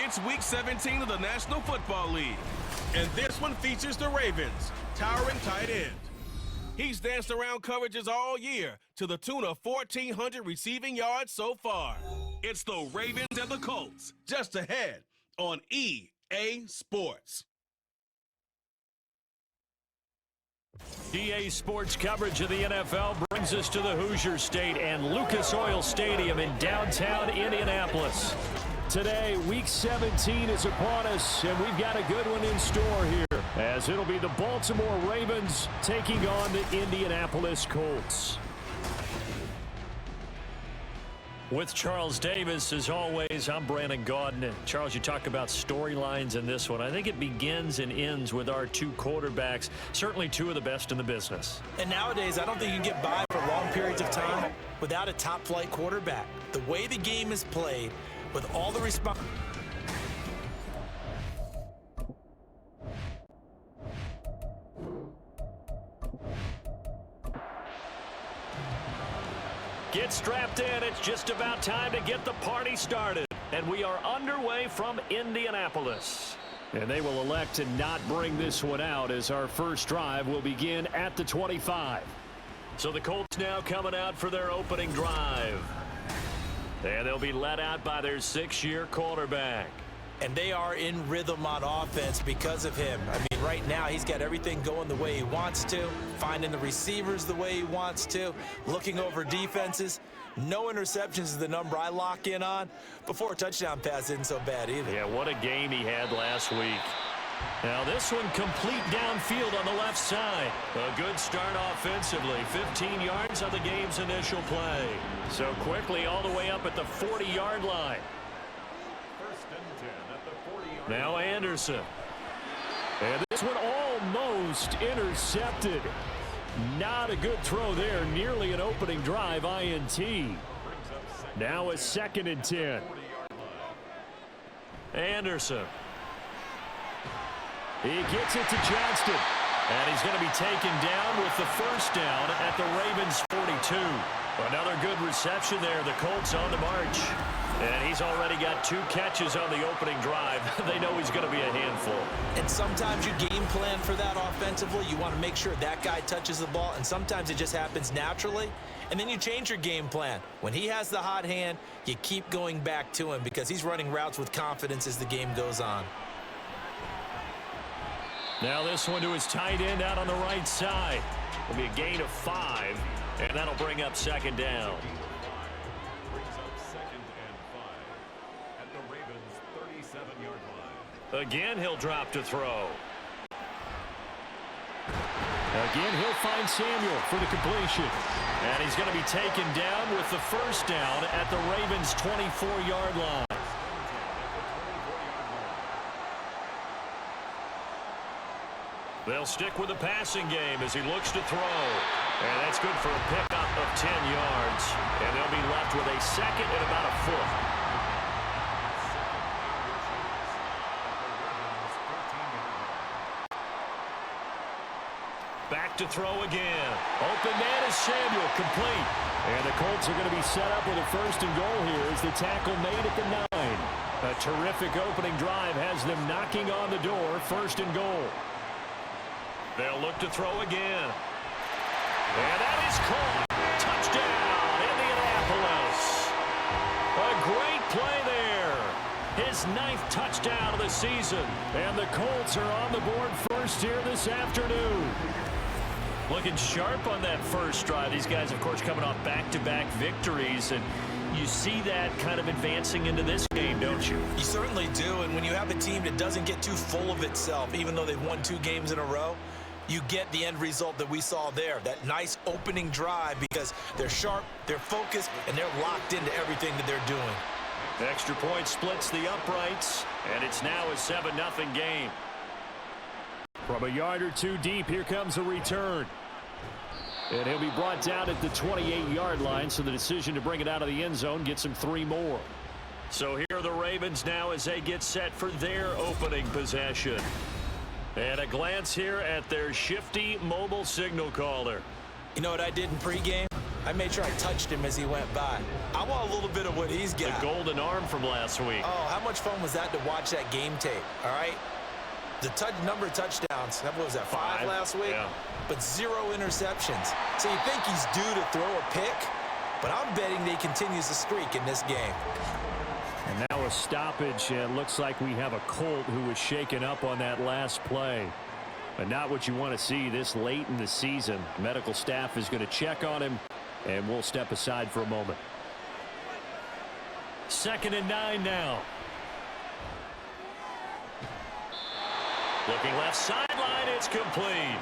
It's Week 17 of the National Football League, and this one features the Ravens' towering tight end. He's danced around coverages all year to the tune of 1,400 receiving yards so far. It's the Ravens and the Colts, just ahead on EA Sports. EA Sports coverage of the NFL brings us to the Hoosier State and Lucas Oil Stadium in downtown Indianapolis. Today, Week 17 is upon us, and we've got a good one in store here, as it'll be the Baltimore Ravens taking on the Indianapolis Colts. With Charles Davis, as always, I'm Brandon Gaudin. And Charles, you talk about storylines in this one. I think it begins and ends with our two quarterbacks, certainly two of the best in the business. And nowadays, I don't think you can get by for long periods of time without a top-flight quarterback. The way the game is played, with all the response. Get strapped in. It's just about time to get the party started. And we are underway from Indianapolis. And they will elect to not bring this one out, as our first drive will begin at the 25. So the Colts now coming out for their opening drive. And they'll be led out by their 6-year quarterback. And they are in rhythm on offense because of him. I mean, right now he's got everything going the way he wants to, finding the receivers the way he wants to, looking over defenses. No interceptions is the number I lock in on. Before a touchdown pass isn't so bad either. Yeah, what a game he had last week. Now this one complete downfield on the left side. A good start offensively. 15 yards on the game's initial play. So quickly all the way up at the 40-yard line. First and 10 at the 40-yard line. Now Anderson. And this one almost intercepted. Not a good throw there. Nearly an opening drive INT. Now a 2nd and 10. Anderson. He gets it to Johnston. And he's going to be taken down with the first down at the Ravens 42. Another good reception there. The Colts on the march. And he's already got 2 catches on the opening drive. They know he's going to be a handful. And sometimes you game plan for that offensively. You want to make sure that guy touches the ball. And sometimes it just happens naturally. And then you change your game plan. When he has the hot hand, you keep going back to him because he's running routes with confidence as the game goes on. Now this one to his tight end out on the right side. Will be a gain of 5, and that'll bring up 2nd down. Brings up 2nd and 5 at the Ravens' 37-yard line. Again, he'll drop to throw. Again, he'll find Samuel for the completion. And he's going to be taken down with the first down at the Ravens' 24-yard line. They'll stick with the passing game as he looks to throw. And that's good for a pickup of 10 yards. And they'll be left with a 2nd and about a 4th. Back to throw again. Open man is Samuel, complete. And the Colts are going to be set up with a 1st and goal here as the tackle made at the 9. A terrific opening drive has them knocking on the door, 1st and goal. They'll look to throw again. And that is caught. Touchdown, Indianapolis. A great play there. His 9th touchdown of the season. And the Colts are on the board first here this afternoon. Looking sharp on that first drive. These guys, of course, coming off back-to-back victories. And you see that kind of advancing into this game, don't you? You certainly do. And when you have a team that doesn't get too full of itself, even though they've won 2 games in a row, you get the end result that we saw there, that nice opening drive, because they're sharp, they're focused, and they're locked into everything that they're doing. Extra point splits the uprights, and it's now a 7-0 game. From a yard or 2 deep, here comes a return. And he'll be brought down at the 28-yard line, so the decision to bring it out of the end zone gets him 3 more. So here are the Ravens now as they get set for their opening possession. And a glance here at their shifty mobile signal caller. You know what I did in pregame? I made sure I touched him as he went by. I want a little bit of what he's got. The golden arm from last week. Oh, how much fun was that to watch that game tape, all right? The number of touchdowns, what was that, 5 last week? Yeah. But 0 interceptions. So you think he's due to throw a pick, but I'm betting that he continues the streak in this game. And now a stoppage. It looks like we have a Colt who was shaken up on that last play. But not what you want to see this late in the season. Medical staff is going to check on him, and we'll step aside for a moment. 2nd and 9 now. Looking left sideline, it's complete.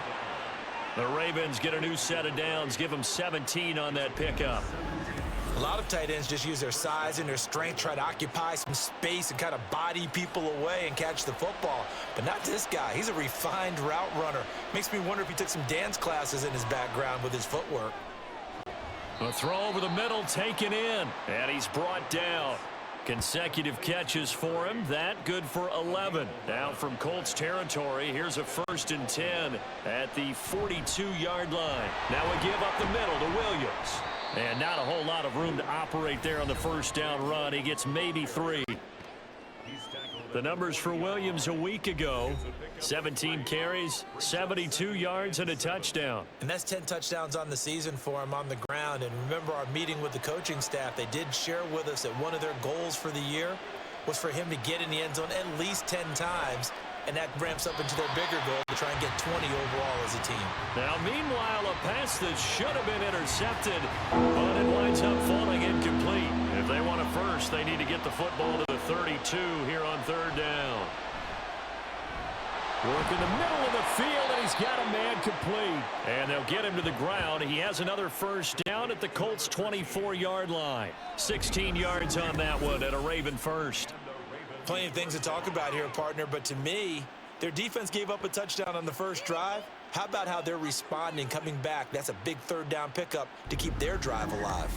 The Ravens get a new set of downs, give them 17 on that pickup. A lot of tight ends just use their size and their strength, try to occupy some space and kind of body people away and catch the football. But not this guy. He's a refined route runner. Makes me wonder if he took some dance classes in his background with his footwork. A throw over the middle, taken in, and he's brought down. Consecutive catches for him. That good for 11. Now from Colts territory, here's a 1st and 10 at the 42-yard line. Now we give up the middle to Williams. And not a whole lot of room to operate there on the 1st down run. He gets maybe 3. The numbers for Williams a week ago: 17 carries, 72 yards, and a touchdown. And that's 10 touchdowns on the season for him on the ground. And remember our meeting with the coaching staff, they did share with us that one of their goals for the year was for him to get in the end zone at least 10 times. And that ramps up into their bigger goal to try and get 20 overall as a team. Now, meanwhile, a pass that should have been intercepted, but it winds up falling incomplete. If they want a first, they need to get the football to the 32 here on 3rd down. Work in the middle of the field, and he's got a man complete. And they'll get him to the ground. He has another 1st down at the Colts' 24-yard line. 16 yards on that one and a Raven first. Plenty of things to talk about here, partner, but to me, their defense gave up a touchdown on the 1st drive. How about how they're responding, coming back? That's a big 3rd down pickup to keep their drive alive.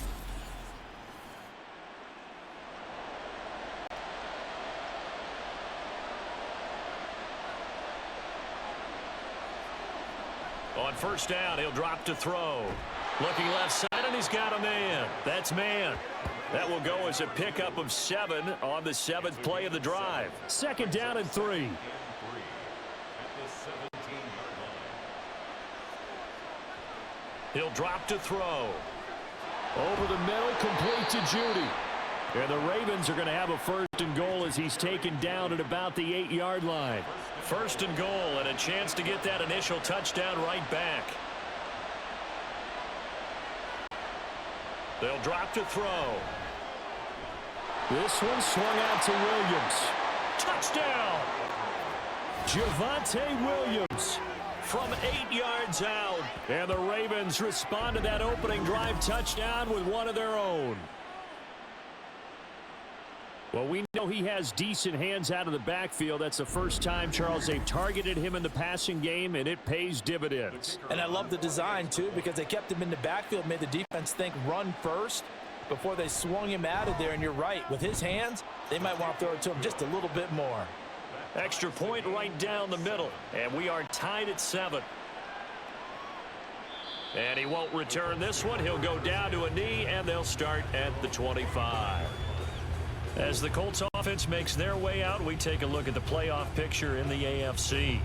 On 1st down, he'll drop to throw. Looking left side, and he's got a man. That's man. That will go as a pickup of 7 on the 7th play of the drive. 2nd down and 3. He'll drop to throw. Over the middle, complete to Judy. And the Ravens are going to have a 1st and goal as he's taken down at about the 8-yard line. 1st and goal, and a chance to get that initial touchdown right back. They'll drop to throw. This one swung out to Williams. Touchdown! Javonte Williams from 8 yards out. And the Ravens respond to that opening drive touchdown with one of their own. Well, we know he has decent hands out of the backfield. That's the first time, Charles, they've targeted him in the passing game, and it pays dividends. And I love the design, too, because they kept him in the backfield, made the defense think run first before they swung him out of there. And you're right, with his hands, they might want to throw it to him just a little bit more. Extra point right down the middle, and we are tied at 7. And he won't return this one. He'll go down to a knee, and they'll start at the 25. As the Colts offense makes their way out, we take a look at the playoff picture in the AFC.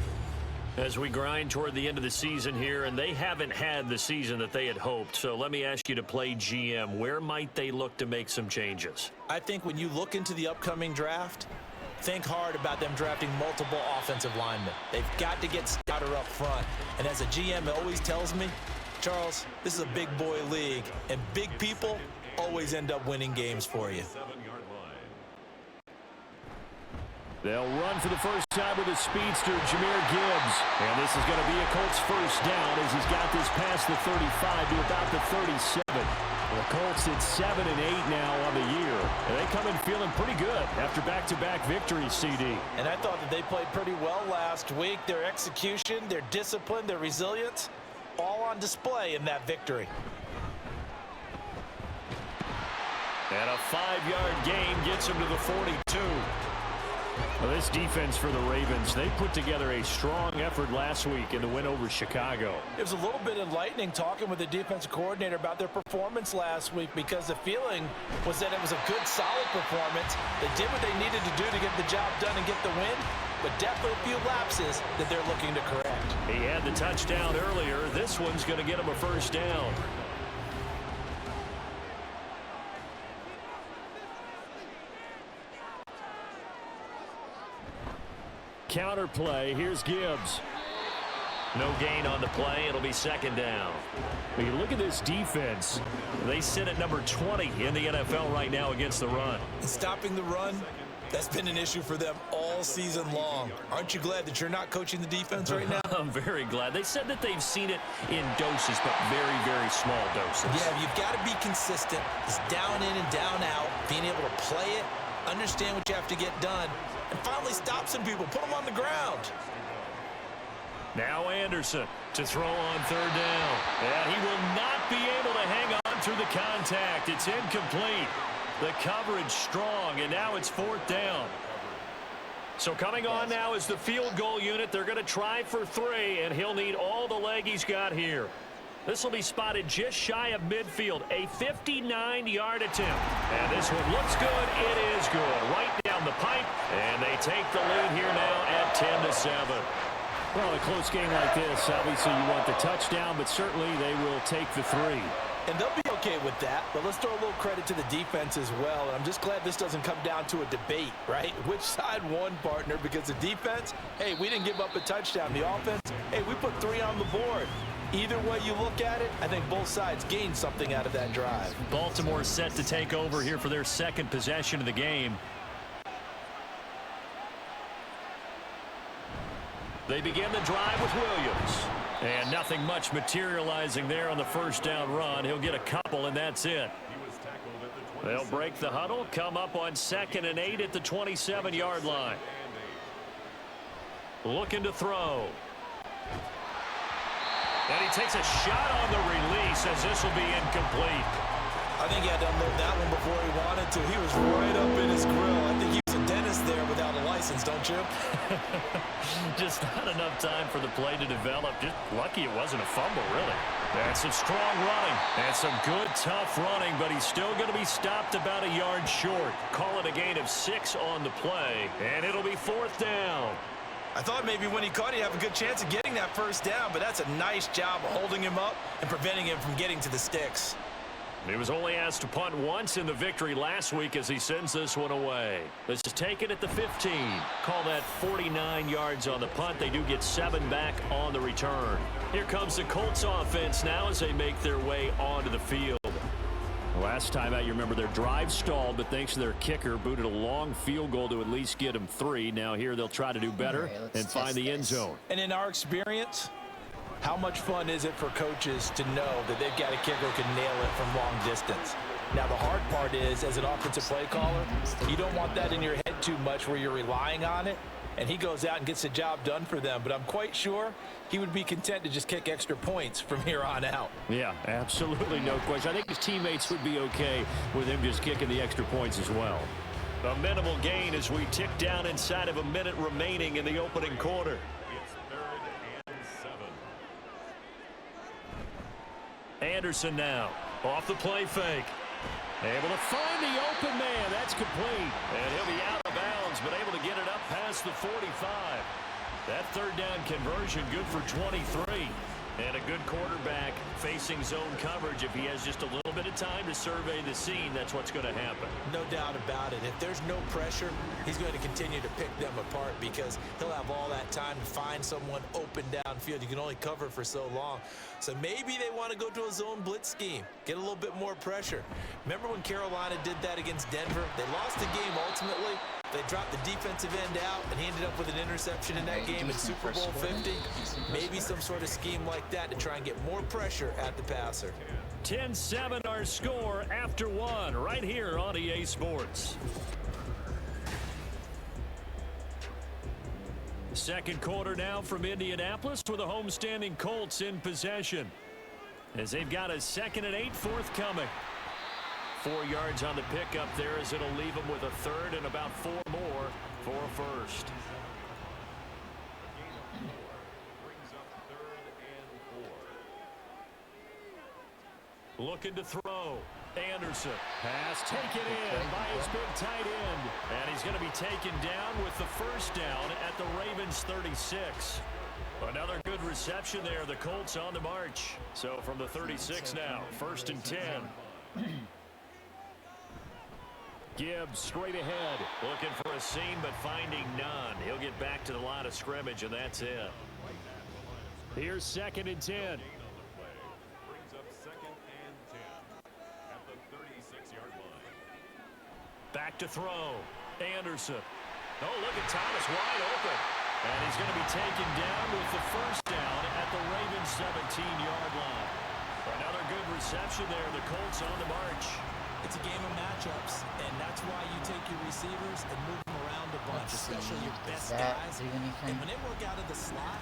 As we grind toward the end of the season here, and they haven't had the season that they had hoped. So let me ask you to play GM. Where might they look to make some changes? I think when you look into the upcoming draft, think hard about them drafting multiple offensive linemen. They've got to get stouter up front. And as a GM, it always tells me, Charles, this is a big boy league, and big people always end up winning games for you. They'll run for the first time with a speedster, Jahmyr Gibbs. And this is going to be a Colts 1st down as he's got this past the 35 to about the 37. The Colts at 7 and 8 now on the year. And they come in feeling pretty good after back-to-back victories, CD. And I thought that they played pretty well last week. Their execution, their discipline, their resilience, all on display in that victory. And a 5-yard gain gets him to the 42. Well, this defense for the Ravens, they put together a strong effort last week in the win over Chicago. It was a little bit enlightening talking with the defensive coordinator about their performance last week, because the feeling was that it was a good, solid performance. They did what they needed to do to get the job done and get the win, but definitely a few lapses that they're looking to correct. He had the touchdown earlier. This one's going to get him a first down. Counter play. Here's Gibbs. No gain on the play. It'll be second down. When you look at this defense, they sit at number 20 in the NFL right now against the run. Stopping the run, that's been an issue for them all season long. Aren't you glad that you're not coaching the defense right now? I'm very glad. They said that they've seen it in doses, but very, very small doses. Yeah, you've got to be consistent. It's down in and down out, being able to play it, understand what you have to get done, and finally stop some people, put them on the ground. Now Anderson to throw on third down. And he will not be able to hang on through the contact. It's incomplete. The coverage strong, and now it's fourth down. So coming on now is the field goal unit. They're going to try for 3, and he'll need all the leg he's got here. This will be spotted just shy of midfield, a 59-yard attempt. And this one looks good. It is good. Right down the pipe, and they take the lead here now at 10-7. Well, a close game like this, obviously you want the touchdown, but certainly they will take the 3. And they'll be okay with that, but let's throw a little credit to the defense as well. And I'm just glad this doesn't come down to a debate, right? Which side won, partner? Because the defense, hey, we didn't give up a touchdown. The offense, hey, we put 3 on the board. Either way you look at it, I think both sides gained something out of that drive. Baltimore set to take over here for their second possession of the game. They begin the drive with Williams. And nothing much materializing there on the first down run. He'll get a couple, and that's it. They'll break the huddle, come up on 2nd and 8 at the 27-yard line. Looking to throw. And he takes a shot on the release, as this will be incomplete. I think he had to unload that one before he wanted to. He was right up in his grill. I think he was a dentist there without a license, don't you? Just not enough time for the play to develop. Just lucky it wasn't a fumble, really. That's some strong running and some good, tough running, but he's still going to be stopped about a yard short. Call it a gain of 6 on the play, and it'll be fourth down. I thought maybe when he caught, he'd have a good chance of getting that first down, but that's a nice job of holding him up and preventing him from getting to the sticks. He was only asked to punt once in the victory last week as he sends this one away. This is taken at the 15. Call that 49 yards on the punt. They do get 7 back on the return. Here comes the Colts offense now as they make their way onto the field. Last time out, you remember their drive stalled, but thanks to their kicker, booted a long field goal to at least get them 3. Now here they'll try to do better and find the end zone. And in our experience, how much fun is it for coaches to know that they've got a kicker who can nail it from long distance? Now, the hard part is, as an offensive play caller, you don't want that in your head too much where you're relying on it, and he goes out and gets the job done for them. But I'm quite sure he would be content to just kick extra points from here on out. Yeah, absolutely no question. I think his teammates would be okay with him just kicking the extra points as well. A minimal gain as we tick down inside of a minute remaining in the opening quarter. It's 3rd and 7. Anderson now off the play fake. Able to find the open man. That's complete. And he'll be out of bounds, but able to get it up past the 45. That third down conversion good for 23. And a good quarterback facing zone coverage. If he has just a little bit of time to survey the scene, that's what's going to happen. No doubt about it. If there's no pressure, he's going to continue to pick them apart because he'll have all that time to find someone open downfield. You can only cover for so long. So maybe they want to go to a zone blitz scheme, get a little bit more pressure. Remember when Carolina did that against Denver? They lost the game ultimately. They dropped the defensive end out, and he ended up with an interception in that game in Super Bowl 50. Maybe some sort of scheme like that to try and get more pressure at the passer. 10-7 our score after 1 right here on EA Sports. Second quarter now from Indianapolis with the homestanding Colts in possession as they've got a 2nd and 8 forthcoming. 4 yards on the pickup there, as it'll leave him with a third and about 4 more for a first. Looking to throw. Anderson. Pass taken in by his big tight end. And he's going to be taken down with the first down at the Ravens 36. Another good reception there. The Colts on the march. So from the 36 now, 1st and 10. Gibbs straight ahead. Looking for a seam, but finding none. He'll get back to the line of scrimmage, and that's it. Here's 2nd and 10. Back to throw. Anderson. Oh, look at Thomas wide open. And he's going to be taken down with the first down at the Ravens 17-yard line. Another good reception there. The Colts on the march. It's a game of matchups, and that's why you take your receivers and move them around a bunch, especially your best guys. And when they work out of the slot,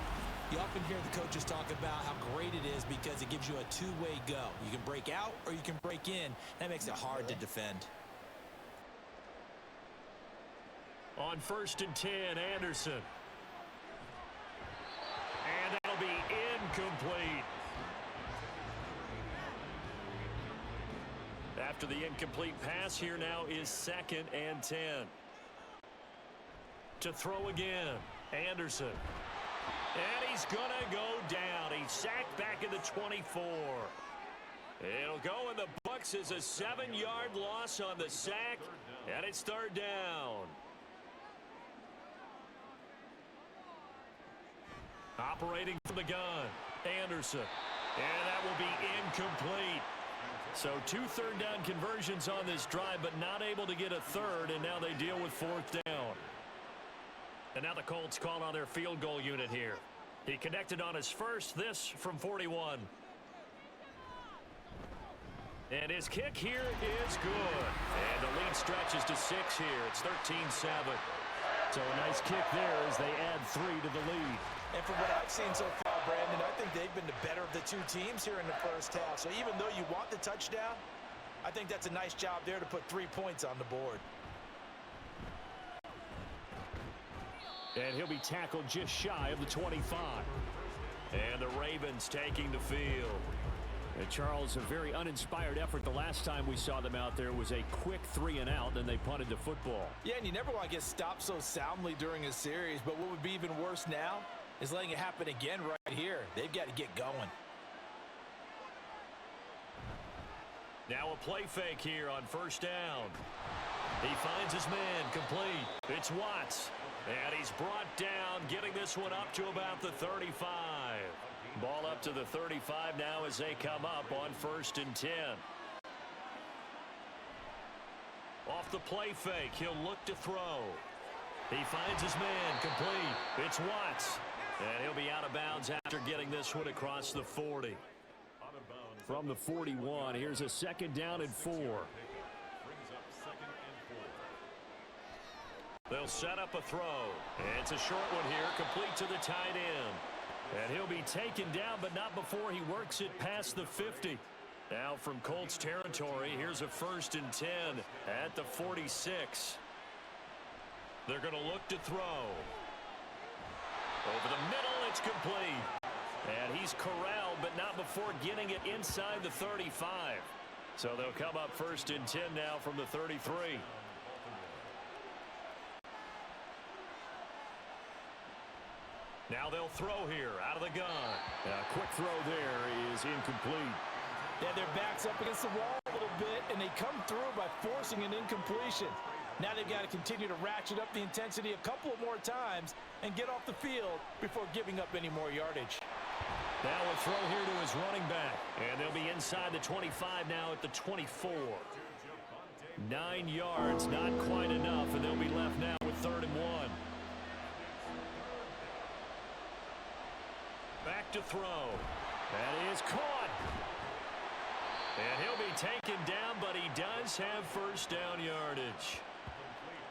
you often hear the coaches talk about how great it is because it gives you a two-way go. You can break out or you can break in. That makes it hard to defend. On 1st and 10, Anderson. And that'll be incomplete. After the incomplete pass, here now is 2nd and 10. To throw again, Anderson. And he's going to go down. He's sacked back in the 24. It'll go in the books as a 7-yard loss on the sack, and it's 3rd down. Operating from the gun, Anderson. And that will be incomplete. So 2 third-down conversions on this drive, but not able to get a third, and now they deal with 4th down. And now the Colts call on their field goal unit here. He connected on his first, this from 41. And his kick here is good. And the lead stretches to 6 here. It's 13-7. So a nice kick there as they add 3 to the lead. And from what I've seen so far, Brandon, I think they've been the better of the 2 teams here in the first half. So even though you want the touchdown, I think that's a nice job there to put 3 points on the board. And he'll be tackled just shy of the 25. And the Ravens taking the field. And Charles, a very uninspired effort. The last time we saw them out there was a quick 3-and-out, then they punted the football. Yeah, and you never want to get stopped so soundly during a series. But what would be even worse now is letting it happen again right here. They've got to get going. Now a play fake here on 1st down. He finds his man complete. It's Watts. And he's brought down, getting this one up to about the 35. Ball up to the 35 now as they come up on 1st and 10. Off the play fake, he'll look to throw. He finds his man complete. It's Watts. And he'll be out of bounds after getting this one across the 40. From the 41, here's a 2nd down and 4. They'll set up a throw. And it's a short one here, complete to the tight end. And he'll be taken down, but not before he works it past the 50. Now from Colts territory, here's a 1st and 10 at the 46. They're going to look to throw. Over the middle, it's complete. And he's corralled, but not before getting it inside the 35. So they'll come up 1st and 10 now from the 33. Now they'll throw here out of the gun. A quick throw there is incomplete. Yeah, their back's up against the wall a little bit, and they come through by forcing an incompletion. Now they've got to continue to ratchet up the intensity a couple of more times and get off the field before giving up any more yardage. Now a throw here to his running back. And they'll be inside the 25 now at the 24. 9 yards, not quite enough, and they'll be left now with 3rd and 1. Back to throw. That is caught. And he'll be taken down, but he does have 1st down yardage.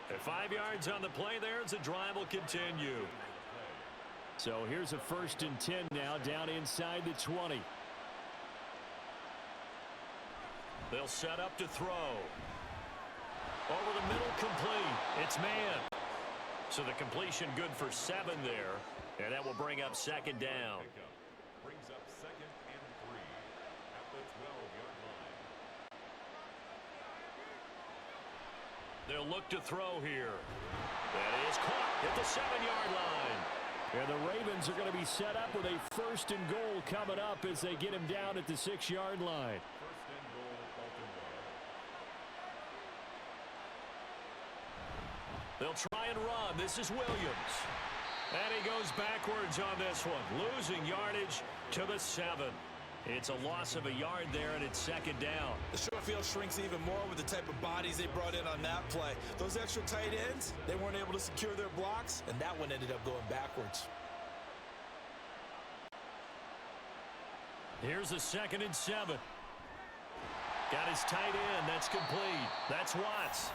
At 5 yards on the play there, as the drive will continue. So here's a 1st and 10 now, down inside the 20. They'll set up to throw. Over the middle, complete. It's man. So the completion good for 7 there. And that will bring up second down. Brings up 2nd and 3 at the 12-yard line. They'll look to throw here. That is caught at the 7-yard line. And the Ravens are going to be set up with a 1st and goal coming up as they get him down at the 6-yard line. 1st and goal, Baltimore. They'll try and run. This is Williams. And he goes backwards on this one, losing yardage to the 7. It's a loss of a yard there, and it's second down. The short field shrinks even more with the type of bodies they brought in on that play. Those extra tight ends, they weren't able to secure their blocks, and that one ended up going backwards. Here's a 2nd and 7. Got his tight end. That's complete. That's Watts.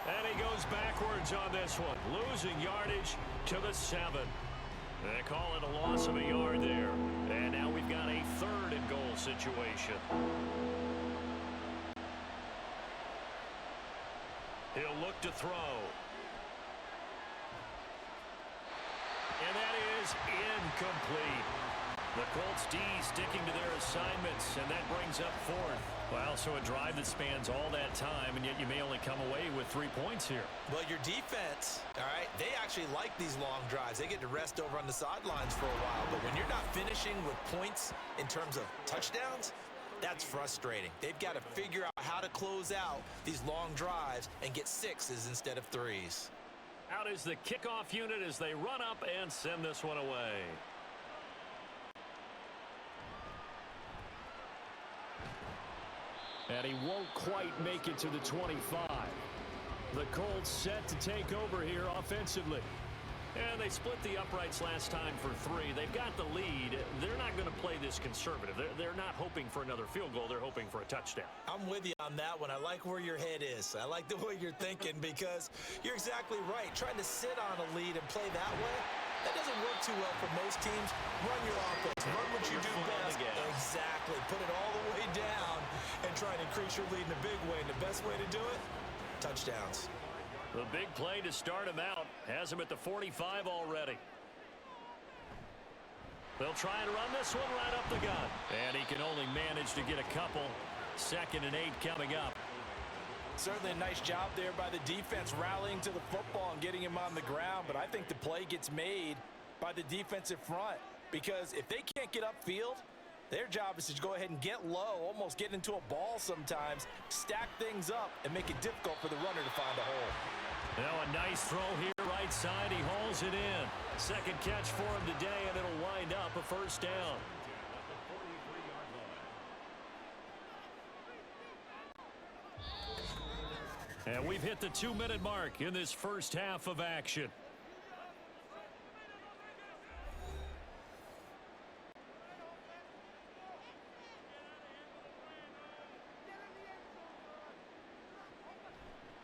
And he goes backwards on this one, losing yardage to the 7. They call it a loss of a yard there. And now we've got a 3rd and goal situation. He'll look to throw. And that is incomplete. The Colts D sticking to their assignments, and that brings up 4th. Well, so a drive that spans all that time, and yet you may only come away with 3 points here. Well, your defense, all right, they actually like these long drives. They get to rest over on the sidelines for a while. But when you're not finishing with points in terms of touchdowns, that's frustrating. They've got to figure out how to close out these long drives and get 6s instead of 3s. Out is the kickoff unit as they run up and send this one away. And he won't quite make it to the 25. The Colts set to take over here offensively. And they split the uprights last time for 3. They've got the lead. They're not going to play this conservative. They're not hoping for another field goal. They're hoping for a touchdown. I'm with you on that one. I like where your head is. I like the way you're thinking because you're exactly right. Trying to sit on a lead and play that way, that doesn't work too well for most teams. Run your offense. Run what you do best. Exactly. Put it all the way down and try and increase your lead in a big way. And the best way to do it, touchdowns. The big play to start him out has him at the 45 already. They'll try and run this one right up the gut. And he can only manage to get a couple. 2nd and 8 coming up. Certainly a nice job there by the defense rallying to the football and getting him on the ground. But I think the play gets made by the defensive front because if they can't get upfield, their job is to go ahead and get low, almost get into a ball sometimes, stack things up, and make it difficult for the runner to find a hole. Now a nice throw here right side. He hauls it in. 2nd catch for him today, and it'll wind up a 1st down. And we've hit the 2-minute mark in this first half of action.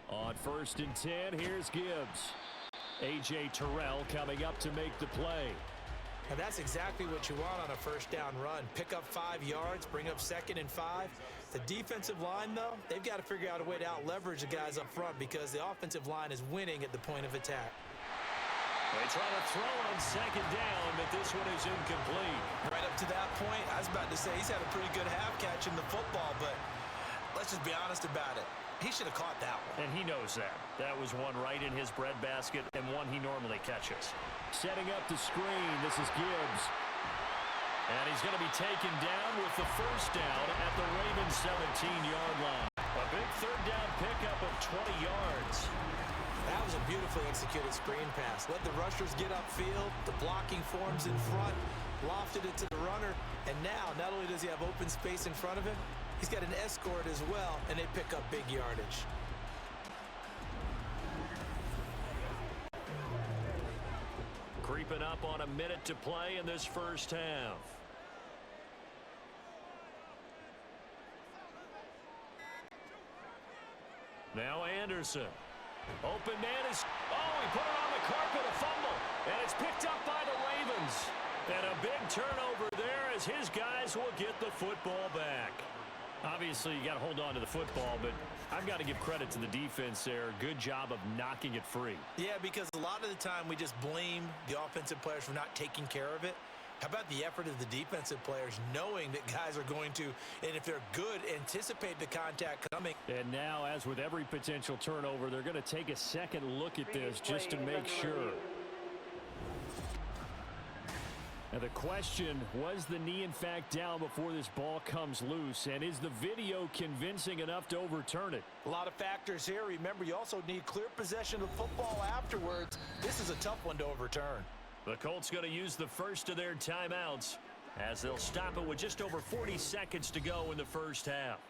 On 1st and 10, here's Gibbs. A.J. Terrell coming up to make the play. And that's exactly what you want on a 1st down run. Pick up 5 yards, bring up 2nd and 5. The defensive line, though, they've got to figure out a way to out-leverage the guys up front because the offensive line is winning at the point of attack. They try to throw on 2nd down, but this one is incomplete. Right up to that point, I was about to say he's had a pretty good half catching the football, but let's just be honest about it. He should have caught that one. And he knows that. That was one right in his breadbasket and one he normally catches. Setting up the screen, this is Gibbs. And he's going to be taken down with the 1st down at the Ravens 17-yard line. A big 3rd down pickup of 20 yards. That was a beautifully executed screen pass. Let the rushers get upfield. The blocking forms in front. Lofted it to the runner. And now, not only does he have open space in front of him, he's got an escort as well, and they pick up big yardage. Creeping up on a minute to play in this first half. Now Anderson. Open man is... Oh, he put it on the carpet, a fumble. And it's picked up by the Ravens. And a big turnover there as his guys will get the football back. Obviously, Obviously, you got to hold on to the football, but I've got to give credit to the defense there. Good job of knocking it free. Yeah, because a lot of the time we just blame the offensive players for not taking care of it. How about the effort of the defensive players knowing that guys are going to, and if they're good, anticipate the contact coming. And now, as with every potential turnover, they're going to take a second look at this just to make sure. Now the question, was the knee in fact down before this ball comes loose? And is the video convincing enough to overturn it? A lot of factors here. Remember, you also need clear possession of football afterwards. This is a tough one to overturn. The Colts going to use the first of their timeouts as they'll stop it with just over 40 seconds to go in the first half.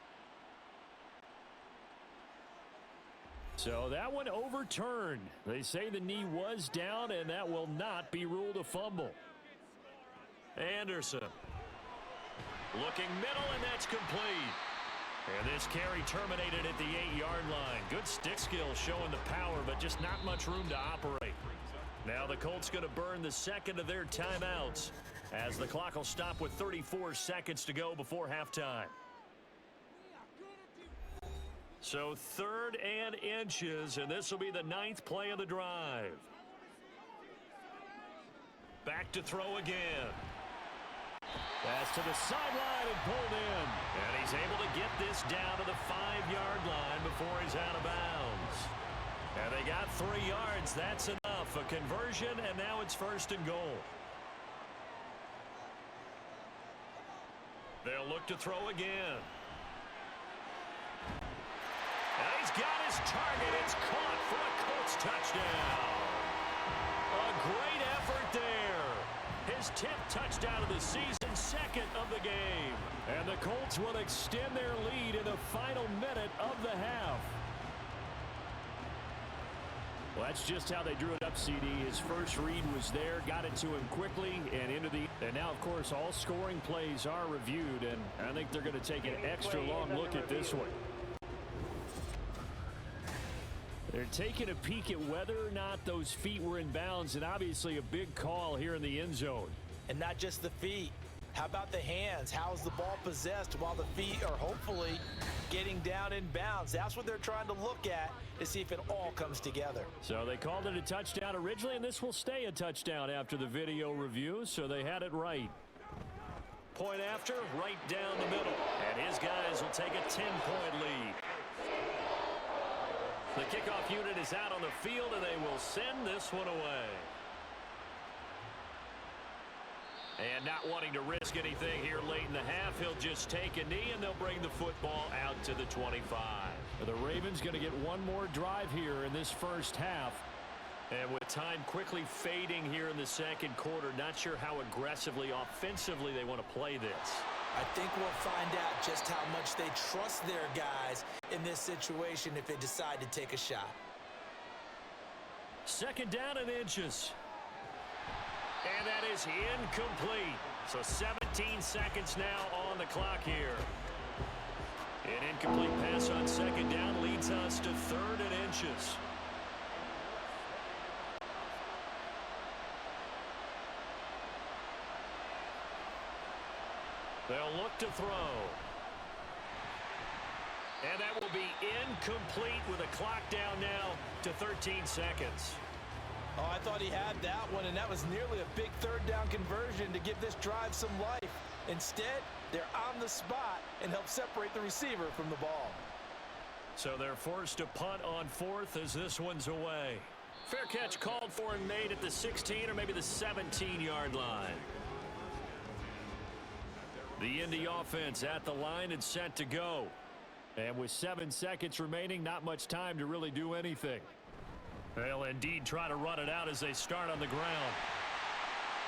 So that one overturned. They say the knee was down, and that will not be ruled a fumble. Anderson looking middle, and that's complete. And this carry terminated at the 8-yard line. Good stick skill showing the power, but just not much room to operate. Now the Colts going to burn the second of their timeouts as the clock will stop with 34 seconds to go before halftime. So 3rd and inches, and this will be the 9th play of the drive. Back to throw again. Pass to the sideline and pulled in. And he's able to get this down to the 5-yard line before he's out of bounds. And they got 3 yards. That's enough. A conversion, and now it's 1st and goal. They'll look to throw again. And he's got his target. It's caught for a Colts touchdown. A great effort there. His 10th touchdown of the season, 2nd of the game. And the Colts will extend their lead in the final minute of the half. Well, that's just how they drew it up, CD. His first read was there, got it to him quickly, and into the... And now, of course, all scoring plays are reviewed, and I think they're going to take an extra long look at this one. They're taking a peek at whether or not those feet were in bounds, and obviously a big call here in the end zone. And not just the feet. How about the hands? How's the ball possessed while the feet are hopefully getting down in bounds? That's what they're trying to look at to see if it all comes together. So they called it a touchdown originally, and this will stay a touchdown after the video review, so they had it right. Point after, right down the middle. And his guys will take a 10-point lead. The kickoff unit is out on the field, and they will send this one away. And not wanting to risk anything here late in the half, he'll just take a knee, and they'll bring the football out to the 25. The Ravens going to get one more drive here in this first half. And with time quickly fading here in the second quarter, not sure how aggressively, offensively they want to play this. I think we'll find out just how much they trust their guys in this situation if they decide to take a shot. 2nd down and inches. And that is incomplete. So 17 seconds now on the clock here. An incomplete pass on 2nd down leads us to 3rd and inches. They'll look to throw. And that will be incomplete with a clock down now to 13 seconds. Oh, I thought he had that one, and that was nearly a big 3rd down conversion to give this drive some life. Instead, they're on the spot and help separate the receiver from the ball. So they're forced to punt on 4th as this one's away. Fair catch called for and made at the 16 or maybe the 17-yard line. The Indy offense at the line and set to go. And with 7 seconds remaining, not much time to really do anything. They'll indeed try to run it out as they start on the ground.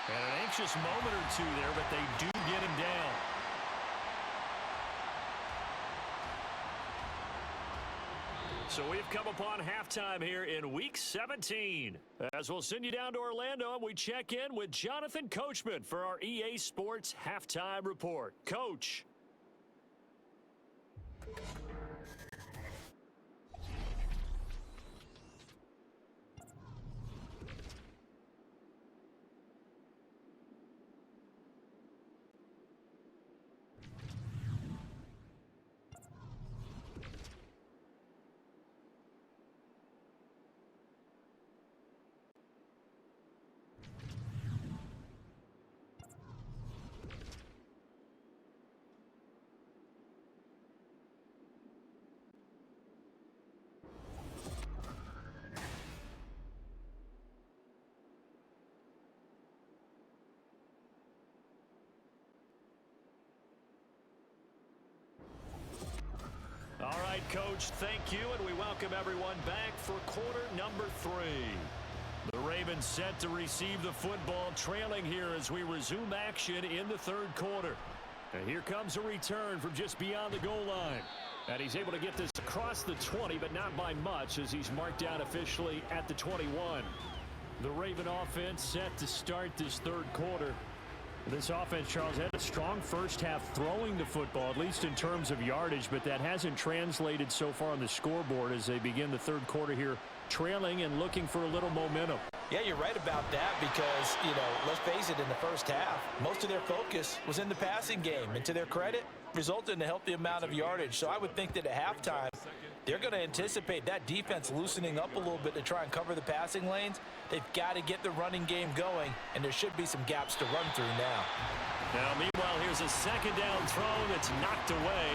And an anxious moment or two there, but they do get him down. So we've come upon halftime here in Week 17. As we'll send you down to Orlando, and we check in with Jonathan Coachman for our EA Sports Halftime Report. Coach. Coach. Thank you, and we welcome everyone back for quarter number 3. The Ravens set to receive the football, trailing here as we resume action in the third quarter. And here comes a return from just beyond the goal line. And he's able to get this across the 20, but not by much, as he's marked down officially at the 21. The Raven offense set to start this third quarter. This offense, Charles, had a strong first half throwing the football, at least in terms of yardage, but that hasn't translated so far on the scoreboard as they begin the third quarter here, trailing and looking for a little momentum. Yeah, you're right about that because, let's face it, in the first half, most of their focus was in the passing game. And to their credit, resulted in a healthy amount of yardage. So I would think that at halftime, they're going to anticipate that defense loosening up a little bit to try and cover the passing lanes. They've got to get the running game going, and there should be some gaps to run through now. Now, meanwhile, here's a second down throw that's knocked away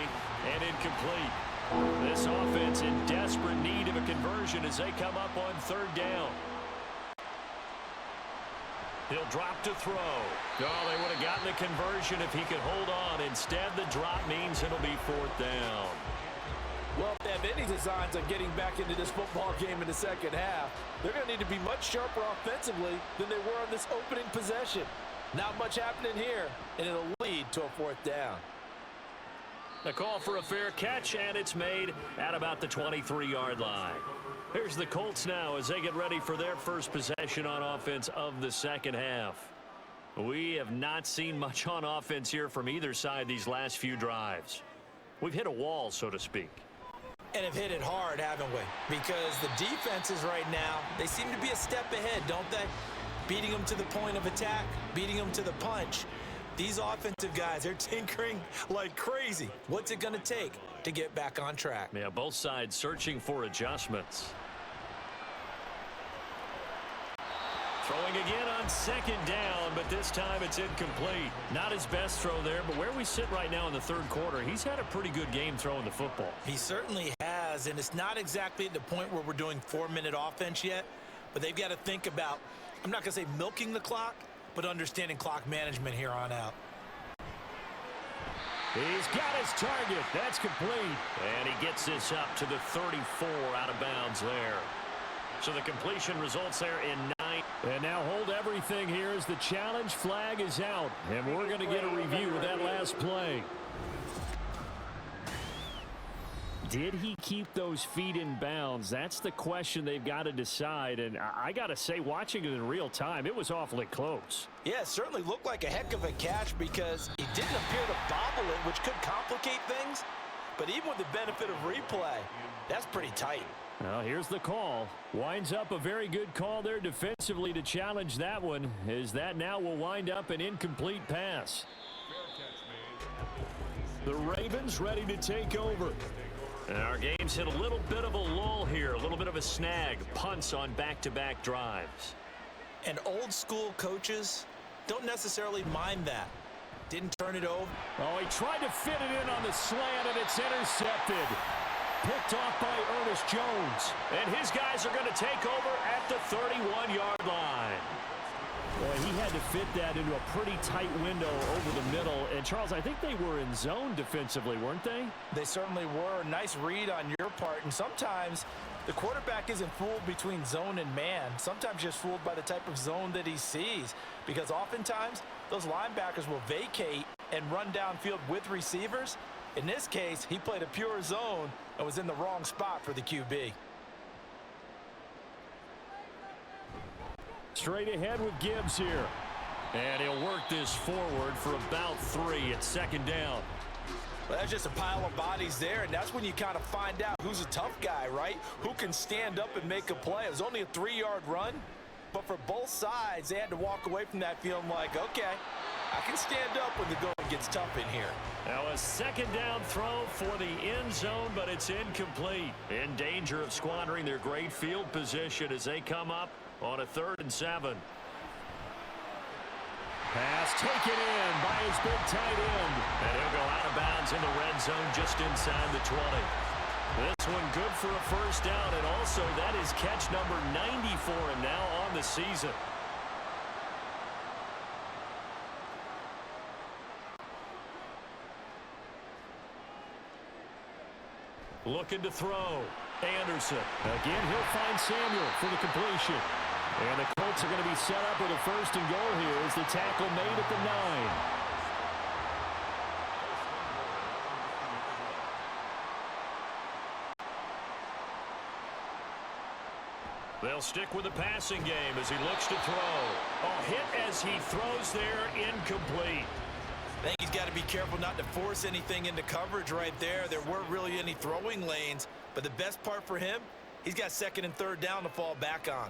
and incomplete. This offense in desperate need of a conversion as they come up on third down. He'll drop to throw. Oh, they would have gotten the conversion if he could hold on. Instead, the drop means it'll be fourth down. Well, if they have any designs on getting back into this football game in the second half, they're going to need to be much sharper offensively than they were on this opening possession. Not much happening here, and it'll lead to a fourth down. A call for a fair catch, and it's made at about the 23-yard line. Here's the Colts now as they get ready for their first possession on offense of the second half. We have not seen much on offense here from either side these last few drives. We've hit a wall, so to speak. And have hit it hard, haven't we? Because the defenses right now, they seem to be a step ahead, don't they? Beating them to the point of attack, beating them to the punch. These offensive guys are tinkering like crazy. What's it going to take to get back on track? Yeah, both sides searching for adjustments. Throwing again on second down, but this time it's incomplete. Not his best throw there, but where we sit right now in the third quarter, he's had a pretty good game throwing the football. He certainly has, and it's not exactly at the point where we're doing 4-minute offense yet, but they've got to think about, I'm not going to say milking the clock, but understanding clock management here on out. He's got his target. That's complete. And he gets this up to the 34 out of bounds there. So the completion results there in 9. And now hold everything here as the challenge flag is out. And we're going to get a review of that last play. Did he keep those feet in bounds? That's the question they've got to decide. And I got to say, watching it in real time, it was awfully close. Yeah, it certainly looked like a heck of a catch because he didn't appear to bobble it, which could complicate things. But even with the benefit of replay, that's pretty tight. Well, here's the call. Winds up a very good call there defensively to challenge that one, as that now will wind up an incomplete pass. The Ravens ready to take over. And our game's hit a little bit of a lull here, a little bit of a snag, punts on back-to-back drives. And old school coaches don't necessarily mind that. Didn't turn it over. Oh, he tried to fit it in on the slant, and it's intercepted. Picked off by Ernest Jones. And his guys are going to take over at the 31-yard line. Boy, he had to fit that into a pretty tight window over the middle. And, Charles, I think they were in zone defensively, weren't they? They certainly were. Nice read on your part. And sometimes the quarterback isn't fooled between zone and man. Sometimes just fooled by the type of zone that he sees. Because oftentimes, those linebackers will vacate and run downfield with receivers. In this case, he played a pure zone and was in the wrong spot for the QB. Straight ahead with Gibbs here. And he'll work this forward for about 3 at second down. Well, that's just a pile of bodies there, and that's when you kind of find out who's a tough guy, right? Who can stand up and make a play. It was only a 3-yard run, but for both sides, they had to walk away from that feeling like, okay, I can stand up when the going gets tough in here. Now a second down throw for the end zone, but it's incomplete. In danger of squandering their great field position as they come up on a 3rd and 7. Pass taken in by his big tight end. And he'll go out of bounds in the red zone just inside the 20. This one good for a first down, and also that is catch number 90 for him now on the season. Looking to throw. Anderson. Again, he'll find Samuel for the completion. And the Colts are going to be set up with a first and goal here as the tackle made at the 9. They'll stick with the passing game as he looks to throw. A hit as he throws there, incomplete. I think he's got to be careful not to force anything into coverage right there. There weren't really any throwing lanes, but the best part for him, he's got second and third down to fall back on.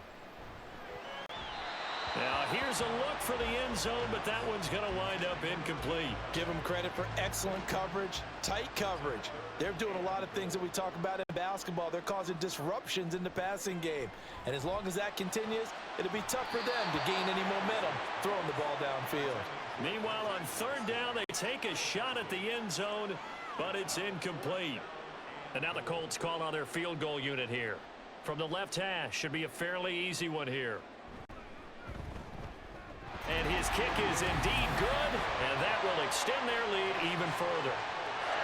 Now here's a look for the end zone, but that one's going to wind up incomplete. Give him credit for excellent coverage, tight coverage. They're doing a lot of things that we talk about in basketball. They're causing disruptions in the passing game. And as long as that continues, it'll be tough for them to gain any momentum throwing the ball downfield. Meanwhile, on third down, they take a shot at the end zone, but it's incomplete. And now the Colts call on their field goal unit here. From the left hash, should be a fairly easy one here. And his kick is indeed good, and that will extend their lead even further.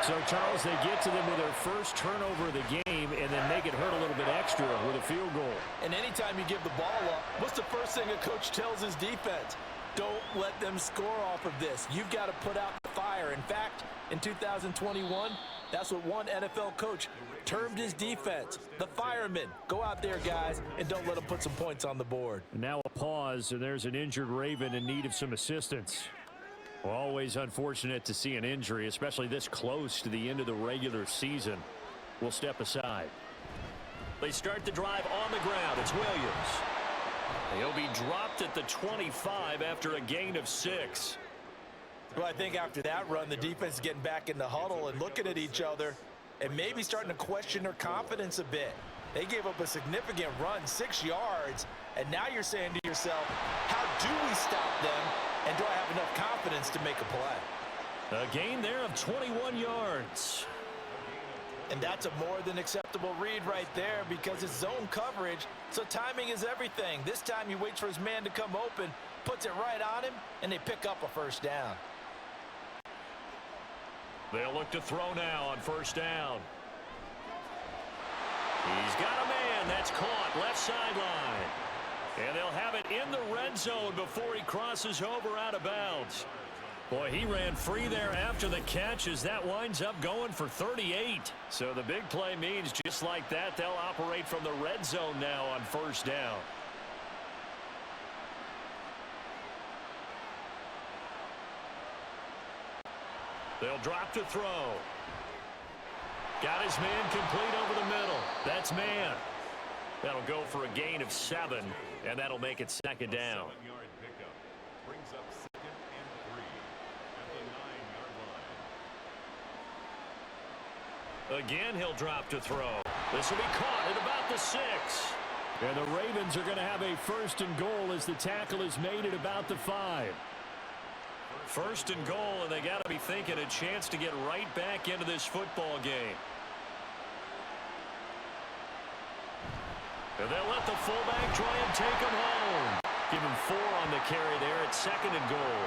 So, Charles, they get to them with their first turnover of the game and then make it hurt a little bit extra with a field goal. And anytime you give the ball up, what's the first thing a coach tells his defense? Don't let them score off of this. You've got to put out the fire. In fact, in 2021, that's what one NFL coach termed his defense, the firemen. Go out there, guys, and don't let them put some points on the board. And now a pause, and there's an injured Raven in need of some assistance. Well, always unfortunate to see an injury, especially this close to the end of the regular season. We'll step aside. They start the drive on the ground. It's Williams. He'll be dropped at the 25 after a gain of 6. Well, I think after that run, the defense is getting back in the huddle and looking at each other and maybe starting to question their confidence a bit. They gave up a significant run, 6 yards, and now you're saying to yourself, how do we stop them, and do I have enough confidence to make a play? A gain there of 21 yards. And that's a more than acceptable read right there because it's zone coverage, so timing is everything. This time he waits for his man to come open, puts it right on him, and they pick up a first down. They'll look to throw now on first down. He's got a man that's caught left sideline. And they'll have it in the red zone before he crosses over out of bounds. Boy, he ran free there after the catch as that winds up going for 38. So the big play means just like that, they'll operate from the red zone now on first down. They'll drop to throw. Got his man complete over the middle. That's man. That'll go for a gain of 7, and that'll make it second down. 7-yard pickup brings up second and 3 at the 9-yard line. Again, he'll drop to throw. This will be caught at about the 6. And the Ravens are going to have a first and goal as the tackle is made at about the 5. First and goal, and they got to be thinking a chance to get right back into this football game. And they'll let the fullback try and take him home. Give him 4 on the carry there at second and goal.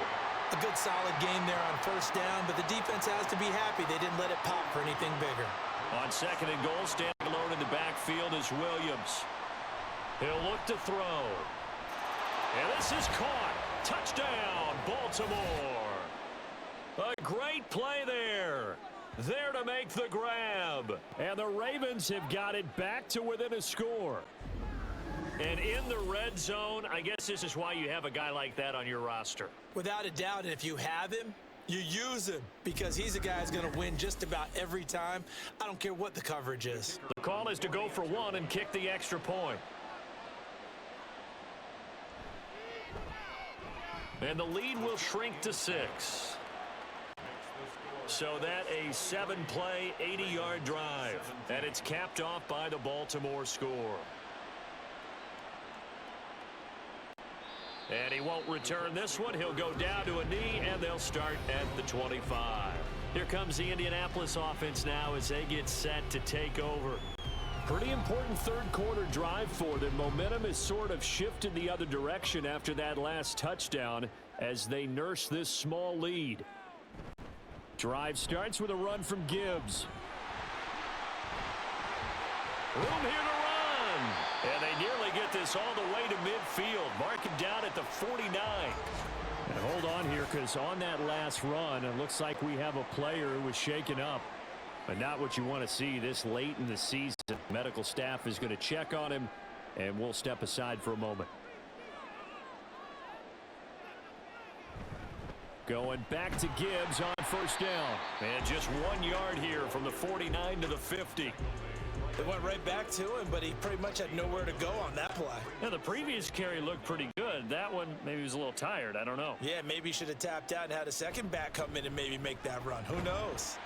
A good solid game there on first down, but the defense has to be happy they didn't let it pop for anything bigger. On second and goal, standing alone in the backfield is Williams. He'll look to throw. And this is caught. Touchdown, Baltimore. A great play there. There to make the grab. And the Ravens have got it back to within a score. And in the red zone, I guess this is why you have a guy like that on your roster. Without a doubt, and if you have him, you use him because he's a guy who's going to win just about every time. I don't care what the coverage is. The call is to go for 1 and kick the extra point. And the lead will shrink to 6. So that a 7-play, 80-yard drive. And it's capped off by the Baltimore score. And he won't return this one. He'll go down to a knee, and they'll start at the 25. Here comes the Indianapolis offense now as they get set to take over. Pretty important third quarter drive for them. Momentum has sort of shifted the other direction after that last touchdown as they nurse this small lead. Drive starts with a run from Gibbs. Room here to run. And they nearly get this all the way to midfield. Mark him down at the 49. And hold on here, because on that last run, it looks like we have a player who was shaken up. But not what you want to see this late in the season. Medical staff is going to check on him, and we'll step aside for a moment. Going back to Gibbs on first down. And just 1 yard here from the 49 to the 50. They went right back to him, but he pretty much had nowhere to go on that play. Now, the previous carry looked pretty good. That one, maybe he was a little tired. I don't know. Yeah, maybe he should have tapped out and had a second back come in and maybe make that run. Who knows?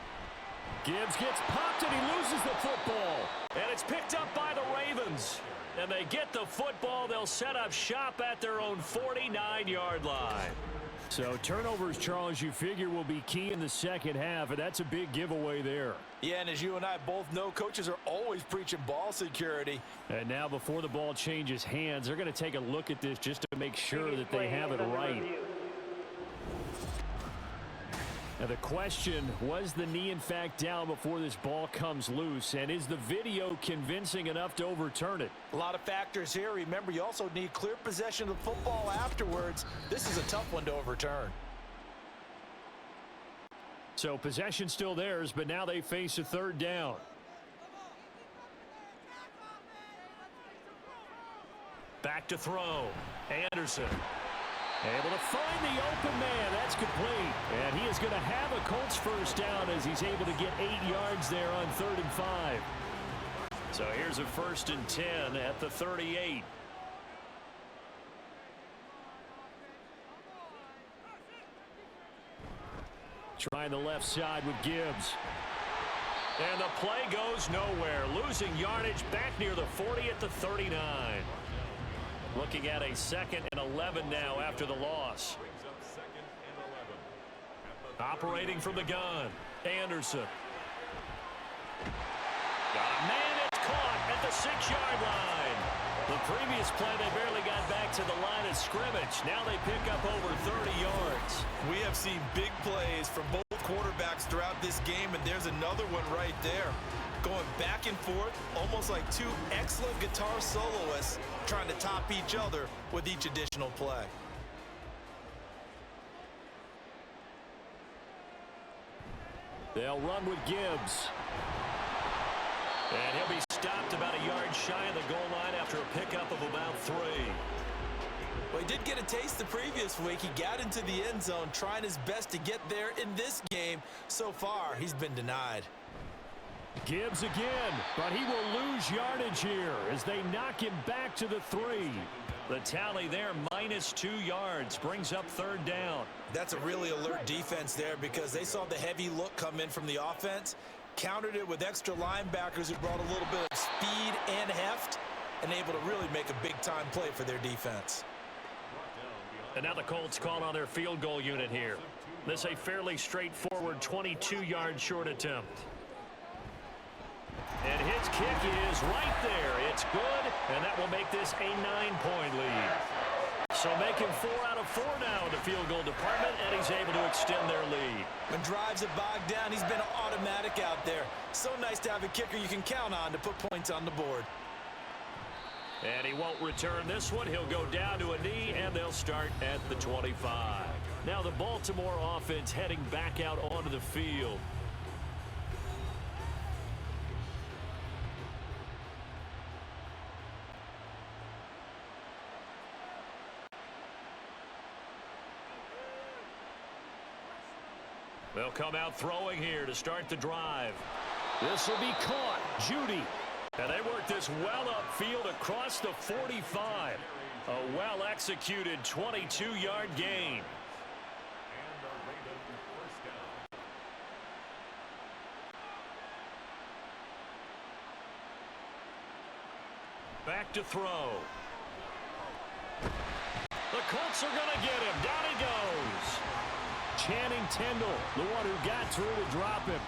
Gibbs gets popped and he loses the football. And it's picked up by the Ravens. And they get the football. They'll set up shop at their own 49-yard line. So turnovers, Charles, you figure will be key in the second half, and that's a big giveaway there. Yeah, and as you and I both know, coaches are always preaching ball security. And now before the ball changes hands, they're going to take a look at this just to make sure that they have it right. Now the question, was the knee in fact down before this ball comes loose? And is the video convincing enough to overturn it? A lot of factors here. Remember, you also need clear possession of the football afterwards. This is a tough one to overturn. So possession still theirs, but now they face a third down. Back to throw. Anderson. Able to find the open man. That's complete. And he is going to have a Colts first down as he's able to get 8 yards there on 3rd and 5. So here's a 1st and 10 at the 38. Trying the left side with Gibbs. And the play goes nowhere. Losing yardage back near the 40 at the 39. Looking at a 2nd and 11 now after the loss. Operating from the gun. Anderson. Got a man, it's caught at the 6-yard line. The previous play, they barely got back to the line of scrimmage. Now they pick up over 30 yards. We have seen big plays from both quarterbacks throughout this game, and there's another one right there. Going back and forth, almost like two excellent guitar soloists trying to top each other with each additional play. They'll run with Gibbs. And he'll be stopped about a yard shy of the goal line after a pickup of about 3. Well, he did get a taste the previous week. He got into the end zone trying his best to get there in this game. So far, he's been denied. Gibbs again, but he will lose yardage here as they knock him back to the 3. The tally there, -2 yards, brings up 3rd down. That's a really alert defense there because they saw the heavy look come in from the offense, countered it with extra linebackers who brought a little bit of speed and heft, and able to really make a big-time play for their defense. And now the Colts call on their field goal unit here. This a fairly straightforward 22-yard short attempt. And his kick is right there. It's good, and that will make this a 9-point lead. So making 4 out of 4 now in the field goal department, and he's able to extend their lead. When drives are bogged down, he's been automatic out there. So nice to have a kicker you can count on to put points on the board. And he won't return this one. He'll go down to a knee, and they'll start at the 25. Now the Baltimore offense heading back out onto the field. They'll come out throwing here to start the drive. This will be caught. Judy. And they work this well upfield across the 45. A well-executed 22-yard gain. Back to throw. The Colts are going to get him. Down he goes. Channing Tindall, the one who got through to drop him.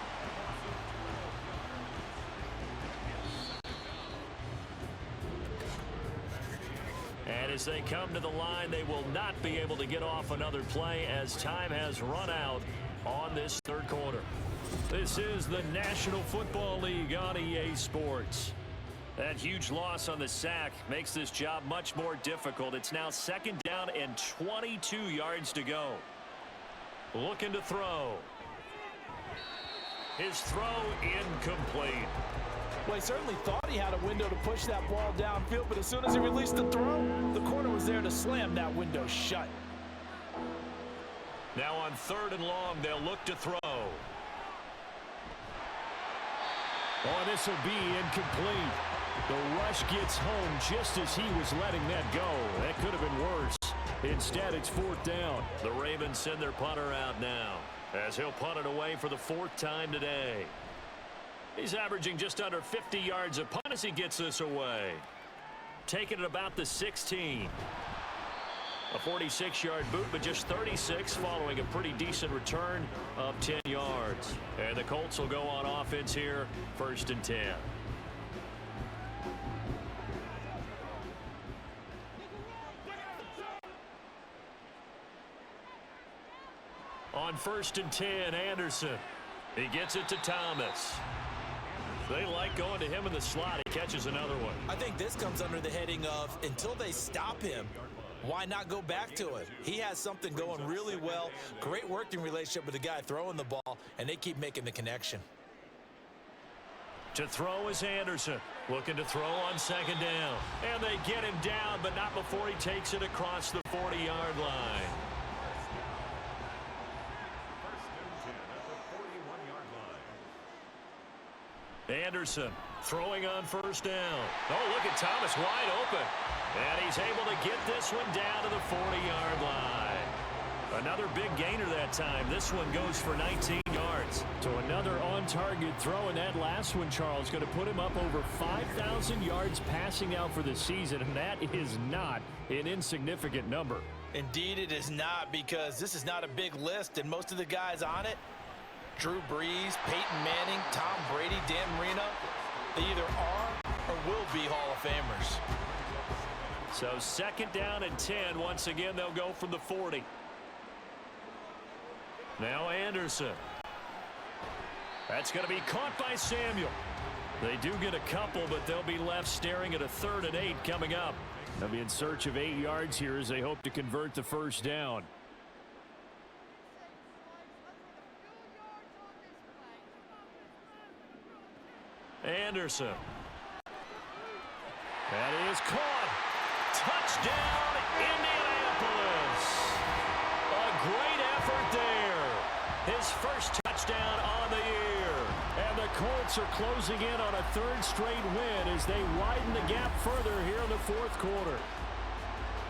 And as they come to the line, they will not be able to get off another play as time has run out on this 3rd quarter. This is the National Football League on EA Sports. That huge loss on the sack makes this job much more difficult. It's now 2nd down and 22 yards to go. Looking to throw. His throw incomplete. Well, he certainly thought he had a window to push that ball downfield, but as soon as he released the throw, the corner was there to slam that window shut. Now on 3rd and long, they'll look to throw. Oh, this will be incomplete. The rush gets home just as he was letting that go. That could have been worse. Instead, it's 4th down. The Ravens send their punter out now, as he'll punt it away for the 4th time today. He's averaging just under 50 yards a punt as he gets this away. Taking it about the 16. A 46-yard boot, but just 36 following a pretty decent return of 10 yards. And the Colts will go on offense here, 1st and 10. On 1st and 10, Anderson. He gets it to Thomas. They like going to him in the slot. He catches another one. I think this comes under the heading of until they stop him, why not go back to it? He has something going really well. Great working relationship with the guy throwing the ball, and they keep making the connection. To throw is Anderson. Looking to throw on 2nd down. And they get him down, but not before he takes it across the 40-yard line. Anderson throwing on 1st down. Oh, look at Thomas wide open. And he's able to get this one down to the 40-yard line. Another big gainer that time. This one goes for 19 yards. To another on-target throw, and that last one, Charles, going to put him up over 5,000 yards passing out for the season, and that is not an insignificant number. Indeed it is not, because this is not a big list, and most of the guys on it, Drew Brees, Peyton Manning, Tom Brady, Dan Marino, they either are or will be Hall of Famers. So 2nd down and 10. Once again, they'll go from the 40. Now Anderson. That's going to be caught by Samuel. They do get a couple, but they'll be left staring at a 3rd and 8 coming up. They'll be in search of 8 yards here as they hope to convert the 1st down. Anderson. That is caught. Touchdown, Indianapolis. A great effort there. His first touchdown on the year. And the Colts are closing in on a 3rd straight win as they widen the gap further here in the 4th quarter.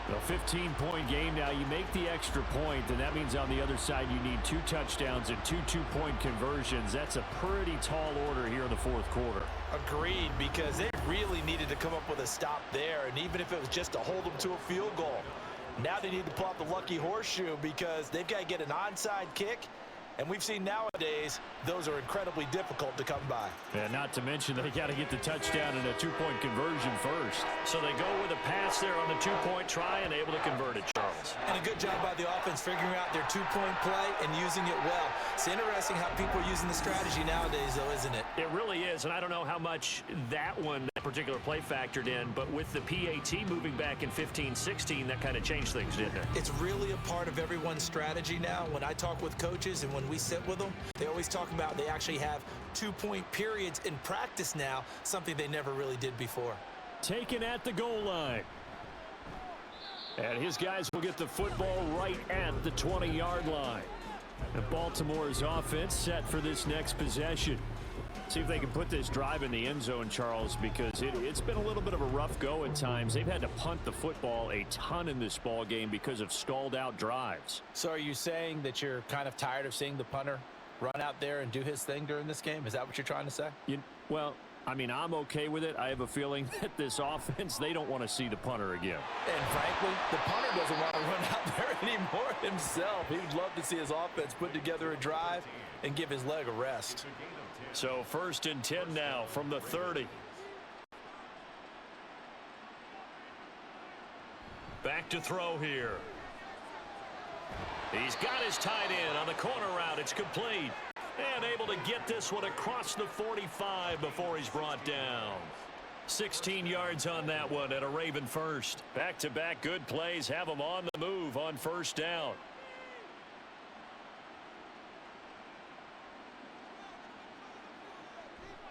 A 15-point game now. You make the extra point, and that means on the other side you need 2 touchdowns and 2 two-point conversions. That's a pretty tall order here in the 4th quarter. Agreed, because they really needed to come up with a stop there, and even if it was just to hold them to a field goal. Now they need to pull out the lucky horseshoe because they've got to get an onside kick, and we've seen nowadays those are incredibly difficult to come by. And not to mention they got to get the touchdown and a 2-point conversion first. So they go with a pass there on the 2-point try and able to convert it, Charles. And a good job by the offense figuring out their 2-point play and using it well. It's interesting how people are using the strategy nowadays, though, isn't it? It really is, and I don't know how much that particular play factored in, but with the PAT moving back in 15-16, that kind of changed things, didn't it? It's really a part of everyone's strategy now. When I talk with coaches and when we sit with them, they always talk about they actually have 2-point periods in practice now, something they never really did before. Taken at the goal line. And his guys will get the football right at the 20-yard line. And Baltimore's offense set for this next possession. See if they can put this drive in the end zone, Charles, because it's been a little bit of a rough go at times. They've had to punt the football a ton in this ball game because of stalled out drives. So are you saying that you're kind of tired of seeing the punter run out there and do his thing during this game? Is that what you're trying to say? Well, I mean, I'm okay with it. I have a feeling that this offense, they don't want to see the punter again. And frankly, the punter doesn't want to run out there anymore himself. He would love to see his offense put together a drive and give his leg a rest. So 1st and 10 now from the 30. Back to throw here. He's got his tight end on the corner route. It's complete. And able to get this one across the 45 before he's brought down. 16 yards on that one and a Raven first. Back-to-back good plays have them on the move on first down.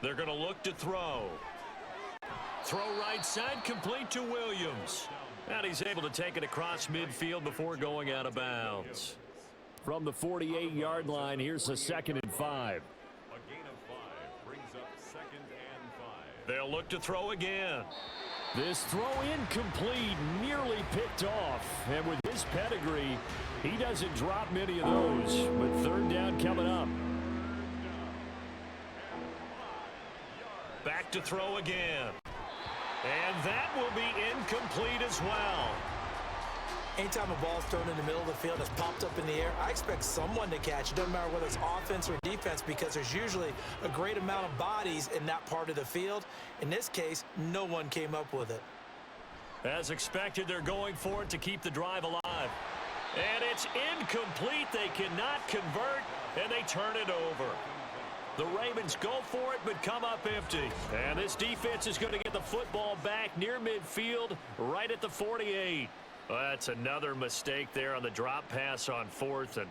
They're going to look to throw. Throw right side, complete to Williams. And he's able to take it across midfield before going out of bounds. From the 48-yard line, here's a 2nd and 5. A gain of 5 brings up 2nd and 5. They'll look to throw again. This throw incomplete, nearly picked off. And with his pedigree, he doesn't drop many of those. But 3rd down coming up. Back to throw again. And that will be incomplete as well. Anytime a ball's thrown in the middle of the field, it's popped up in the air, I expect someone to catch it. Doesn't matter whether it's offense or defense, because there's usually a great amount of bodies in that part of the field. In this case, no one came up with it. As expected, they're going for it to keep the drive alive. And it's incomplete. They cannot convert, and they turn it over. The Ravens go for it, but come up empty. And this defense is going to get the football back near midfield, right at the 48. Well, that's another mistake there on the drop pass on 4th, and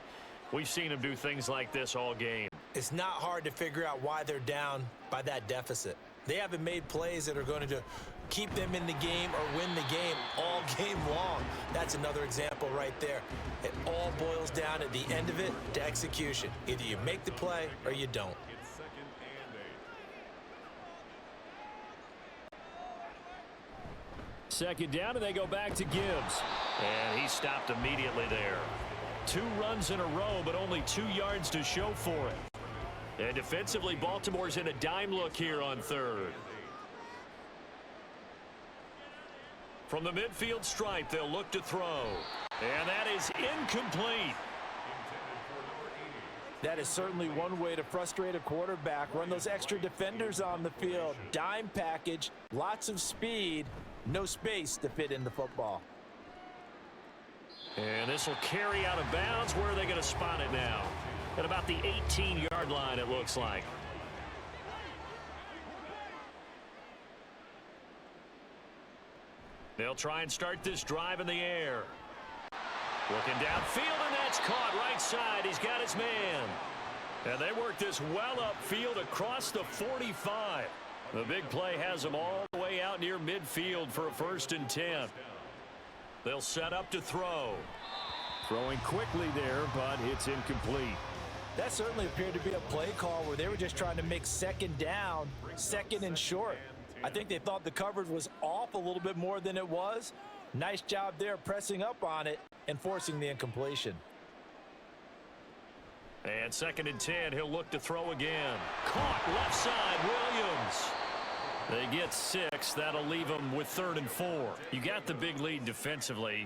we've seen them do things like this all game. It's not hard to figure out why they're down by that deficit. They haven't made plays that are going to keep them in the game or win the game all game long. That's another example right there. It all boils down at the end of it to execution. Either you make the play or you don't. It's 2nd and 8. 2nd down, and they go back to Gibbs. And he stopped immediately there. 2 runs in a row, but only 2 yards to show for it. And defensively, Baltimore's in a dime look here on 3rd. From the midfield stripe, they'll look to throw. And that is incomplete. That is certainly one way to frustrate a quarterback. Run those extra defenders on the field. Dime package, lots of speed, no space to fit in the football. And this will carry out of bounds. Where are they going to spot it now? At about the 18-yard line, it looks like. They'll try and start this drive in the air. Looking downfield, and that's caught right side. He's got his man. And they work this well upfield across the 45. The big play has them all the way out near midfield for a 1st and 10. They'll set up to throw. Throwing quickly there, but it's incomplete. That certainly appeared to be a play call where they were just trying to make 2nd down, 2nd and short. I think they thought the coverage was off a little bit more than it was. Nice job there pressing up on it and forcing the incompletion. And 2nd and 10, he'll look to throw again. Caught left side, Williams. They get 6. That'll leave them with 3rd and 4. You got the big lead defensively.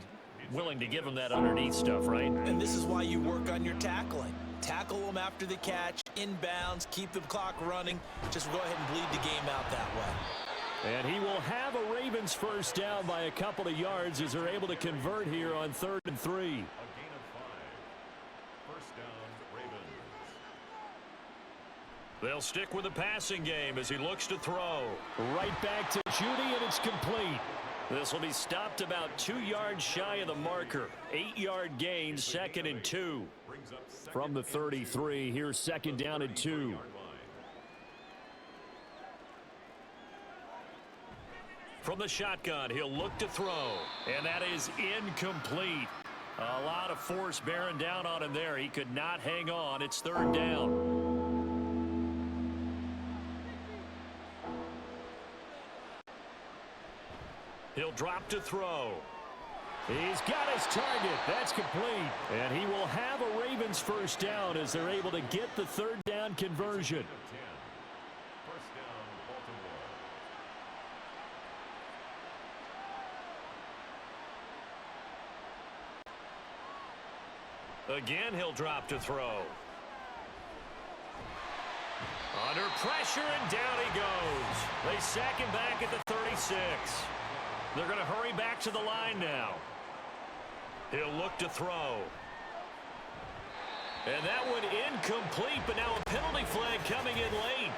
Willing to give them that underneath stuff, right? And this is why you work on your tackling. Tackle them after the catch, inbounds, keep the clock running. Just go ahead and bleed the game out that way. And he will have a Ravens 1st down by a couple of yards as they're able to convert here on 3rd and 3. A gain of 5. 1st down, Ravens. They'll stick with the passing game as he looks to throw. Right back to Judy, and it's complete. This will be stopped about 2 yards shy of the marker. 8-yard gain, 2nd and 2. From the 33, here's 2nd down and 2. From the shotgun, he'll look to throw. And that is incomplete. A lot of force bearing down on him there. He could not hang on. It's 3rd down. He'll drop to throw. He's got his target. That's complete. And he will have a Ravens 1st down as they're able to get the 3rd down conversion. 1st down, Baltimore. Again, he'll drop to throw. Under pressure, and down he goes. They sack him back at the 36. They're going to hurry back to the line now. He'll look to throw. And that one incomplete, but now a penalty flag coming in late.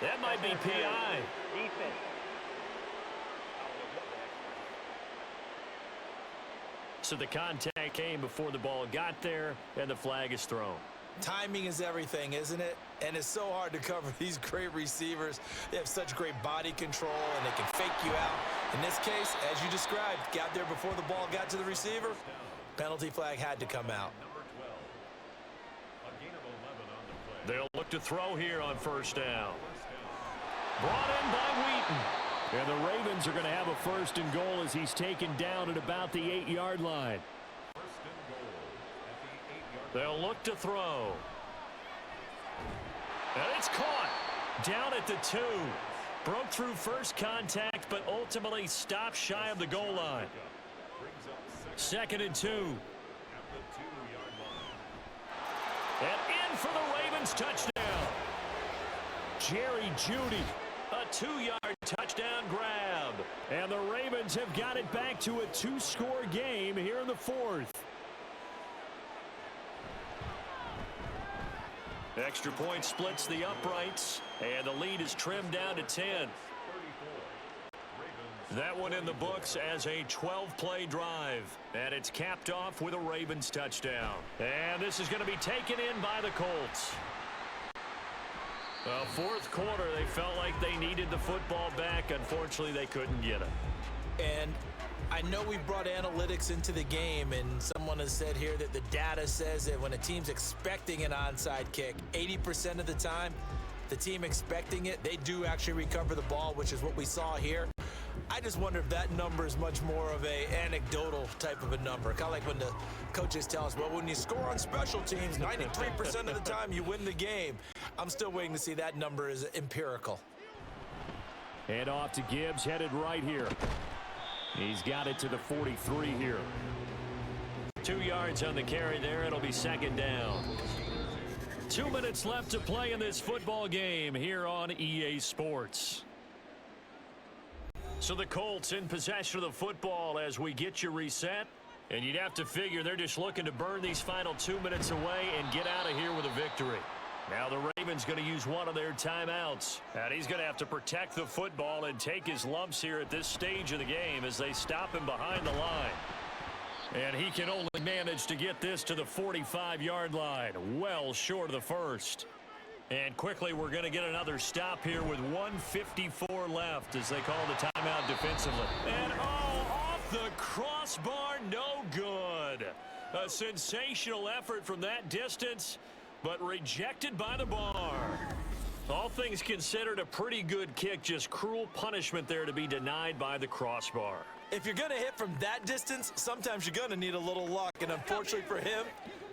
That might be PI. Defense. So the contact came before the ball got there, and the flag is thrown. Timing is everything, isn't it? And it's so hard to cover these great receivers. They have such great body control, and they can fake you out. In this case, as you described, got there before the ball got to the receiver. Penalty flag had to come out. They'll look to throw here on first down. Brought in by Wheaton. And the Ravens are going to have a first and goal as he's taken down at about the 8-yard line. They'll look to throw. And it's caught. Down at the 2. Broke through first contact, but ultimately stopped shy of the goal line. 2nd and 2. And in for the Ravens touchdown. Jerry Jeudy. A 2-yard touchdown grab. And the Ravens have got it back to a 2-score game here in the 4th. Extra point splits the uprights, and the lead is trimmed down to 10. That one in the books as a 12-play drive, and it's capped off with a Ravens touchdown. And this is going to be taken in by the Colts. Fourth quarter, they felt like they needed the football back. Unfortunately, they couldn't get it. And I know we brought analytics into the game, and someone has said here that the data says that when a team's expecting an onside kick, 80% of the time, the team expecting it, they do actually recover the ball, which is what we saw here. I just wonder if that number is much more of a anecdotal type of a number. Kind of like when the coaches tell us, well, when you score on special teams, 93% of the time you win the game. I'm still waiting to see that number is empirical. Hand off to Gibbs, headed right here. He's got it to the 43 here. 2 yards on the carry there. It'll be 2nd down. 2 minutes left to play in this football game here on EA Sports. So the Colts in possession of the football as we get you reset. And you'd have to figure they're just looking to burn these final 2 minutes away and get out of here with a victory. Now the Ravens going to use one of their timeouts. And he's going to have to protect the football and take his lumps here at this stage of the game as they stop him behind the line. And he can only manage to get this to the 45-yard line, well short of the first. And quickly we're going to get another stop here with 1:54 left as they call the timeout defensively. And off the crossbar, no good. A sensational effort from that distance, but rejected by the bar. All things considered, a pretty good kick, just cruel punishment there to be denied by the crossbar. If you're going to hit from that distance, sometimes you're going to need a little luck. And unfortunately for him,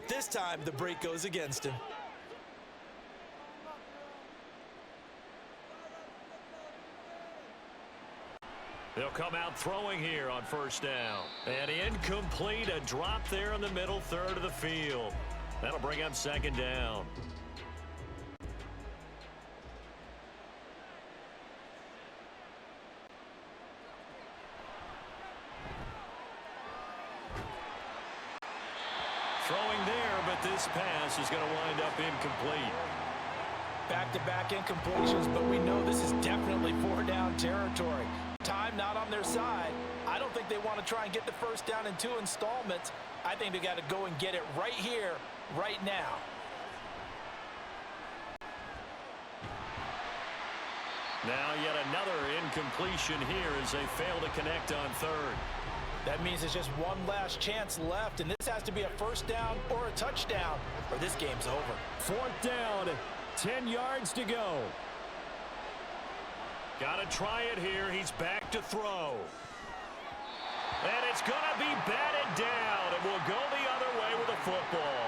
this time the break goes against him. They'll come out throwing here on first down. And incomplete, a drop there in the middle third of the field. That'll bring up 2nd down. Throwing there, but this pass is going to wind up incomplete. Back-to-back incompletions, but we know this is definitely 4-down territory. Time not on their side. I don't think they want to try and get the first down in 2 installments. I think they got to go and get it right here, right now. Now yet another incompletion here as they fail to connect on third. That means there's just one last chance left, and this has to be a first down or a touchdown, or this game's over. 4th down, 10 yards to go. Got to try it here. He's back to throw. And it's going to be batted down, and will go the other way with the football.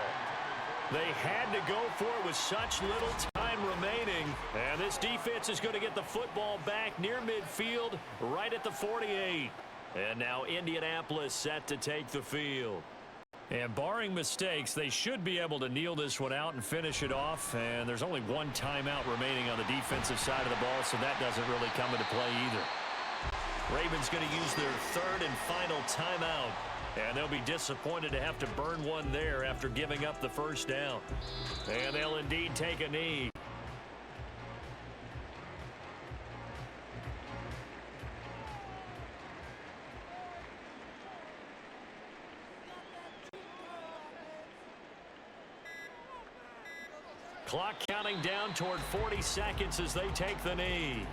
They had to go for it with such little time remaining. And this defense is going to get the football back near midfield, right at the 48. And now Indianapolis set to take the field. And barring mistakes, they should be able to kneel this one out and finish it off. And there's only one timeout remaining on the defensive side of the ball, so that doesn't really come into play either. Ravens going to use their 3rd and final timeout. And they'll be disappointed to have to burn one there after giving up the first down. And they'll indeed take a knee. Clock counting down toward 40 seconds as they take the knee.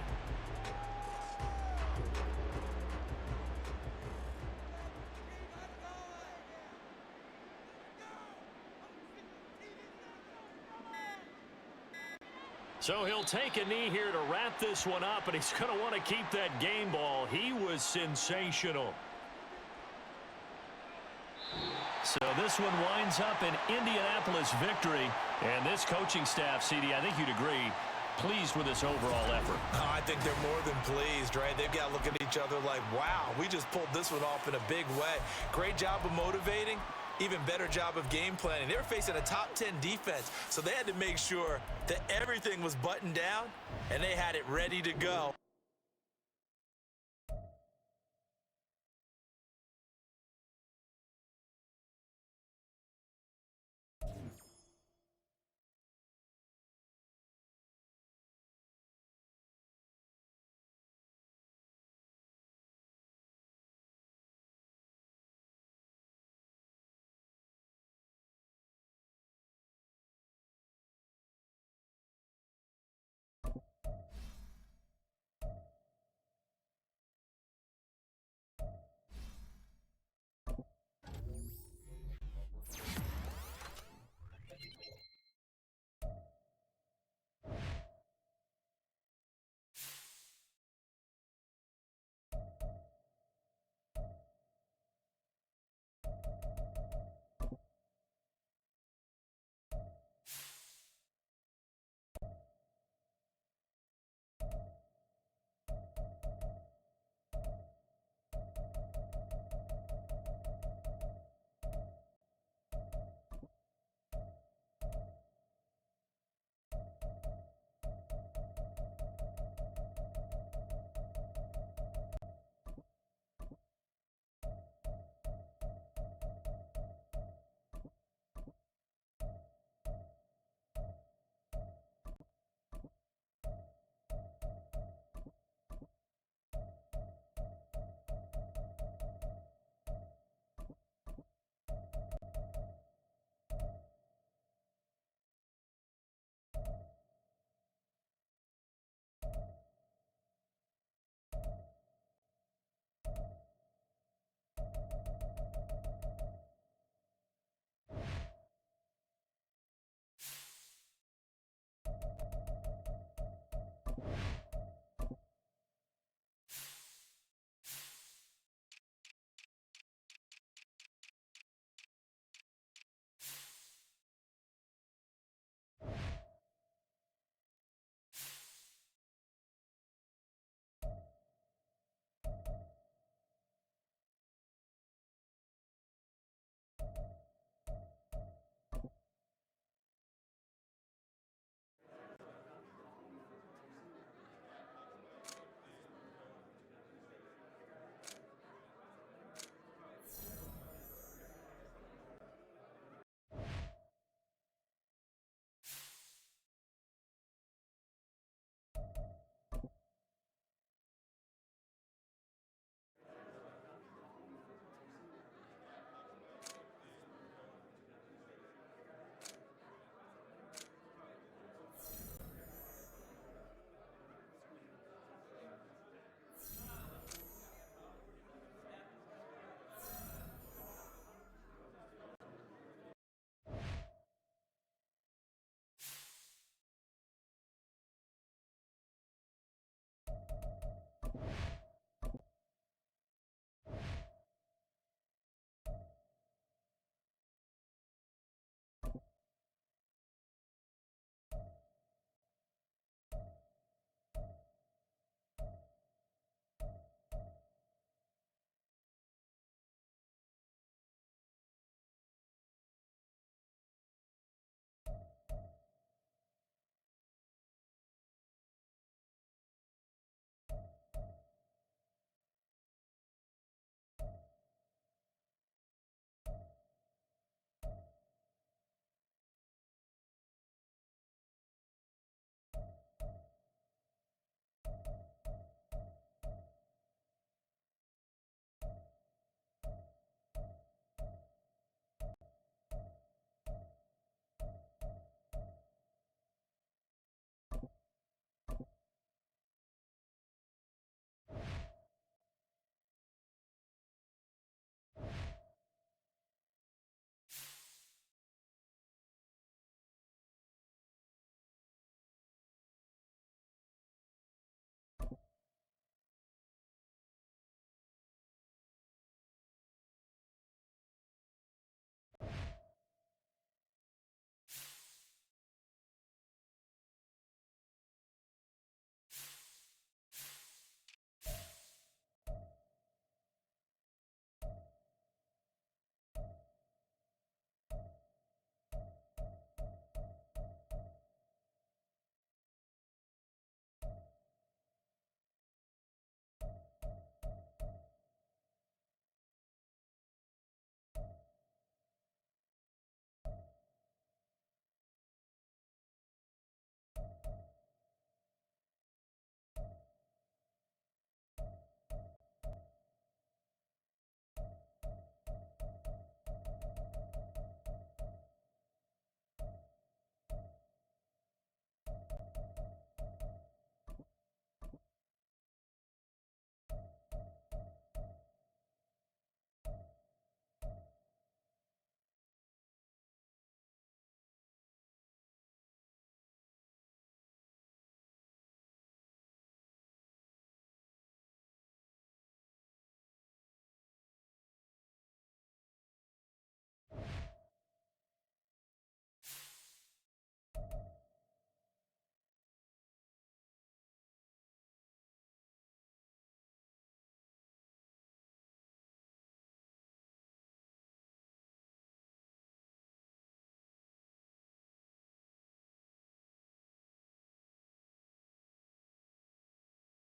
So he'll take a knee here to wrap this one up, and he's going to want to keep that game ball. He was sensational. So this one winds up an Indianapolis victory. And this coaching staff, CD, I think you'd agree, pleased with this overall effort. Oh, I think they're more than pleased, right? They've got to look at each other like, wow, we just pulled this one off in a big way. Great job of motivating. Even better job of game planning. They were facing a top 10 defense, so they had to make sure that everything was buttoned down and they had it ready to go.